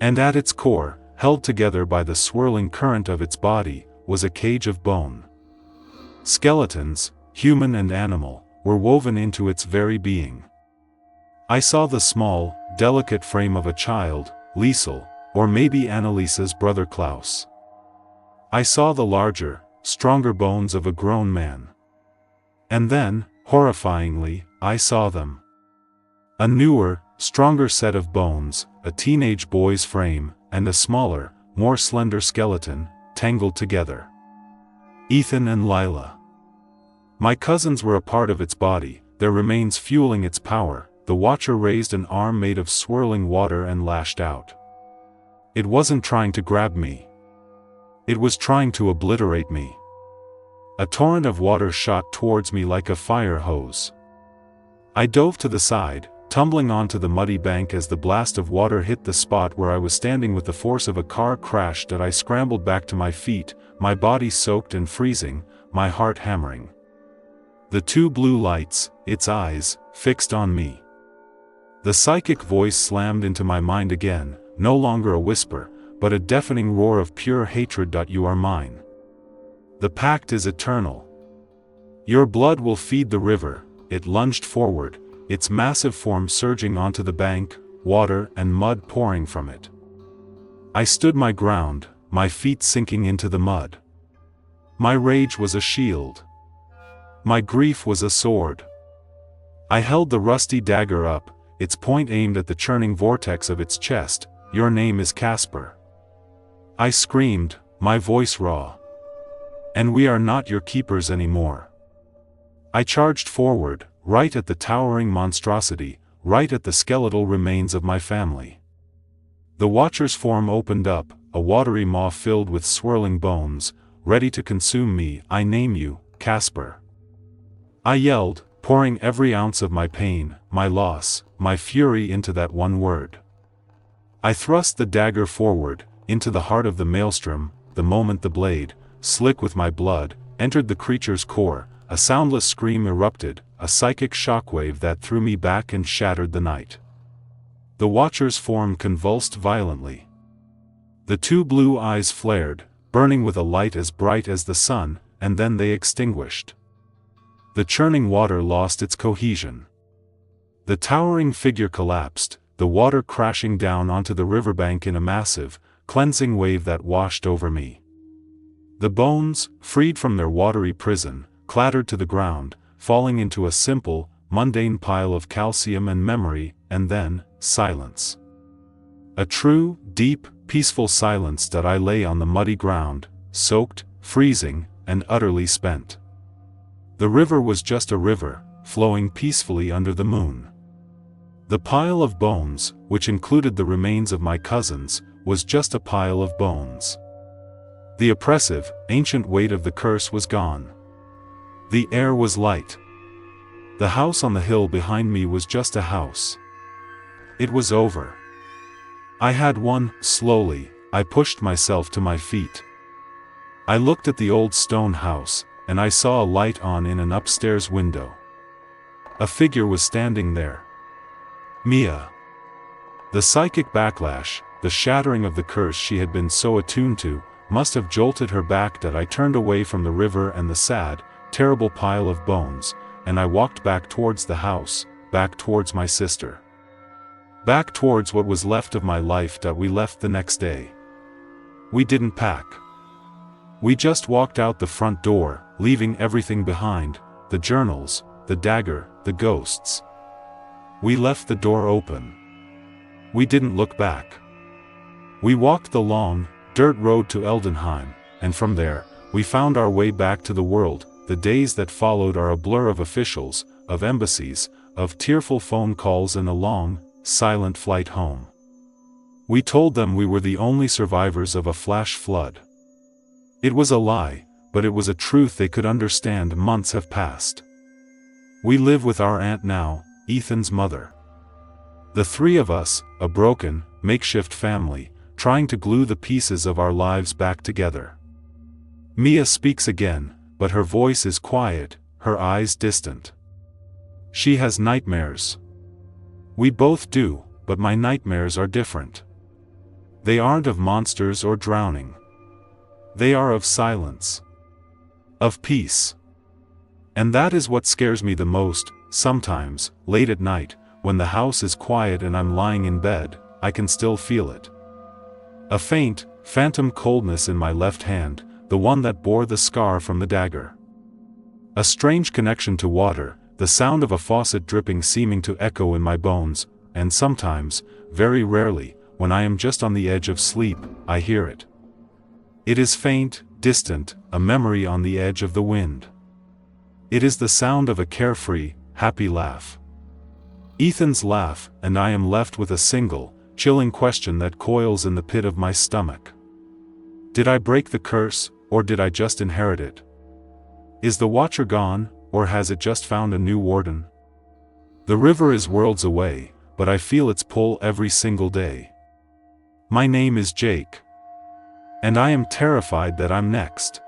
And at its core, held together by the swirling current of its body, was a cage of bone. Skeletons, human and animal, were woven into its very being. I saw the small, delicate frame of a child, Liesel, or maybe Annaliese's brother Klaus. I saw the larger, stronger bones of a grown man. And then, horrifyingly, I saw them. A newer, stronger set of bones, a teenage boy's frame, and a smaller, more slender skeleton, tangled together. Ethan and Lila. My cousins were a part of its body, their remains fueling its power. The Watcher raised an arm made of swirling water and lashed out. It wasn't trying to grab me. It was trying to obliterate me. A torrent of water shot towards me like a fire hose. I dove to the side, tumbling onto the muddy bank as the blast of water hit the spot where I was standing with the force of a car crash that I scrambled back to my feet, my body soaked and freezing, my heart hammering. The two blue lights, its eyes, fixed on me. The psychic voice slammed into my mind again, no longer a whisper, but a deafening roar of pure hatred. You are mine. The pact is eternal. Your blood will feed the river. It lunged forward, its massive form surging onto the bank, water and mud pouring from it. I stood my ground, my feet sinking into the mud. My rage was a shield. My grief was a sword. I held the rusty dagger up, its point aimed at the churning vortex of its chest. Your name is Casper. I screamed, my voice raw. And we are not your keepers anymore. I charged forward, right at the towering monstrosity, right at the skeletal remains of my family. The Watcher's form opened up, a watery maw filled with swirling bones, ready to consume me. I name you, Casper. I yelled, pouring every ounce of my pain, my loss, my fury into that one word. I thrust the dagger forward, into the heart of the maelstrom. The moment the blade, slick with my blood, entered the creature's core, a soundless scream erupted, a psychic shockwave that threw me back and shattered the night. The Watcher's form convulsed violently. The two blue eyes flared, burning with a light as bright as the sun, and then they extinguished. The churning water lost its cohesion. The towering figure collapsed, the water crashing down onto the riverbank in a massive, cleansing wave that washed over me. The bones, freed from their watery prison, clattered to the ground, falling into a simple, mundane pile of calcium and memory, and then, silence. A true, deep, peaceful silence that I lay on the muddy ground, soaked, freezing, and utterly spent. The river was just a river, flowing peacefully under the moon. The pile of bones, which included the remains of my cousins, was just a pile of bones. The oppressive, ancient weight of the curse was gone. The air was light. The house on the hill behind me was just a house. It was over. I had won. Slowly, I pushed myself to my feet. I looked at the old stone house, and I saw a light on in an upstairs window. A figure was standing there. Mia. The psychic backlash, the shattering of the curse she had been so attuned to, must have jolted her back that I turned away from the river and the sad, terrible pile of bones, and I walked back towards the house, back towards my sister. Back towards what was left of my life that we left the next day. We didn't pack. We just walked out the front door, leaving everything behind, the journals, the dagger, the ghosts. We left the door open. We didn't look back. We walked the long, dirt road to Eldenheim, and from there, we found our way back to the world. The days that followed are a blur of officials, of embassies, of tearful phone calls and a long, silent flight home. We told them we were the only survivors of a flash flood. It was a lie, but it was a truth they could understand. Months have passed. We live with our aunt now, Ethan's mother. The three of us, a broken, makeshift family, trying to glue the pieces of our lives back together. Mia speaks again, but her voice is quiet, her eyes distant. She has nightmares. We both do, but my nightmares are different. They aren't of monsters or drowning. They are of silence. Of peace. And that is what scares me the most. Sometimes, late at night, when the house is quiet and I'm lying in bed, I can still feel it. A faint, phantom coldness in my left hand, the one that bore the scar from the dagger. A strange connection to water, the sound of a faucet dripping seeming to echo in my bones, and sometimes, very rarely, when I am just on the edge of sleep, I hear it. It is faint, distant, a memory on the edge of the wind. It is the sound of a carefree, happy laugh. Ethan's laugh, and I am left with a single, chilling question that coils in the pit of my stomach. Did I break the curse, or did I just inherit it? Is the watcher gone, or has it just found a new warden? The river is worlds away, but I feel its pull every single day. My name is Jake. And I am terrified that I'm next.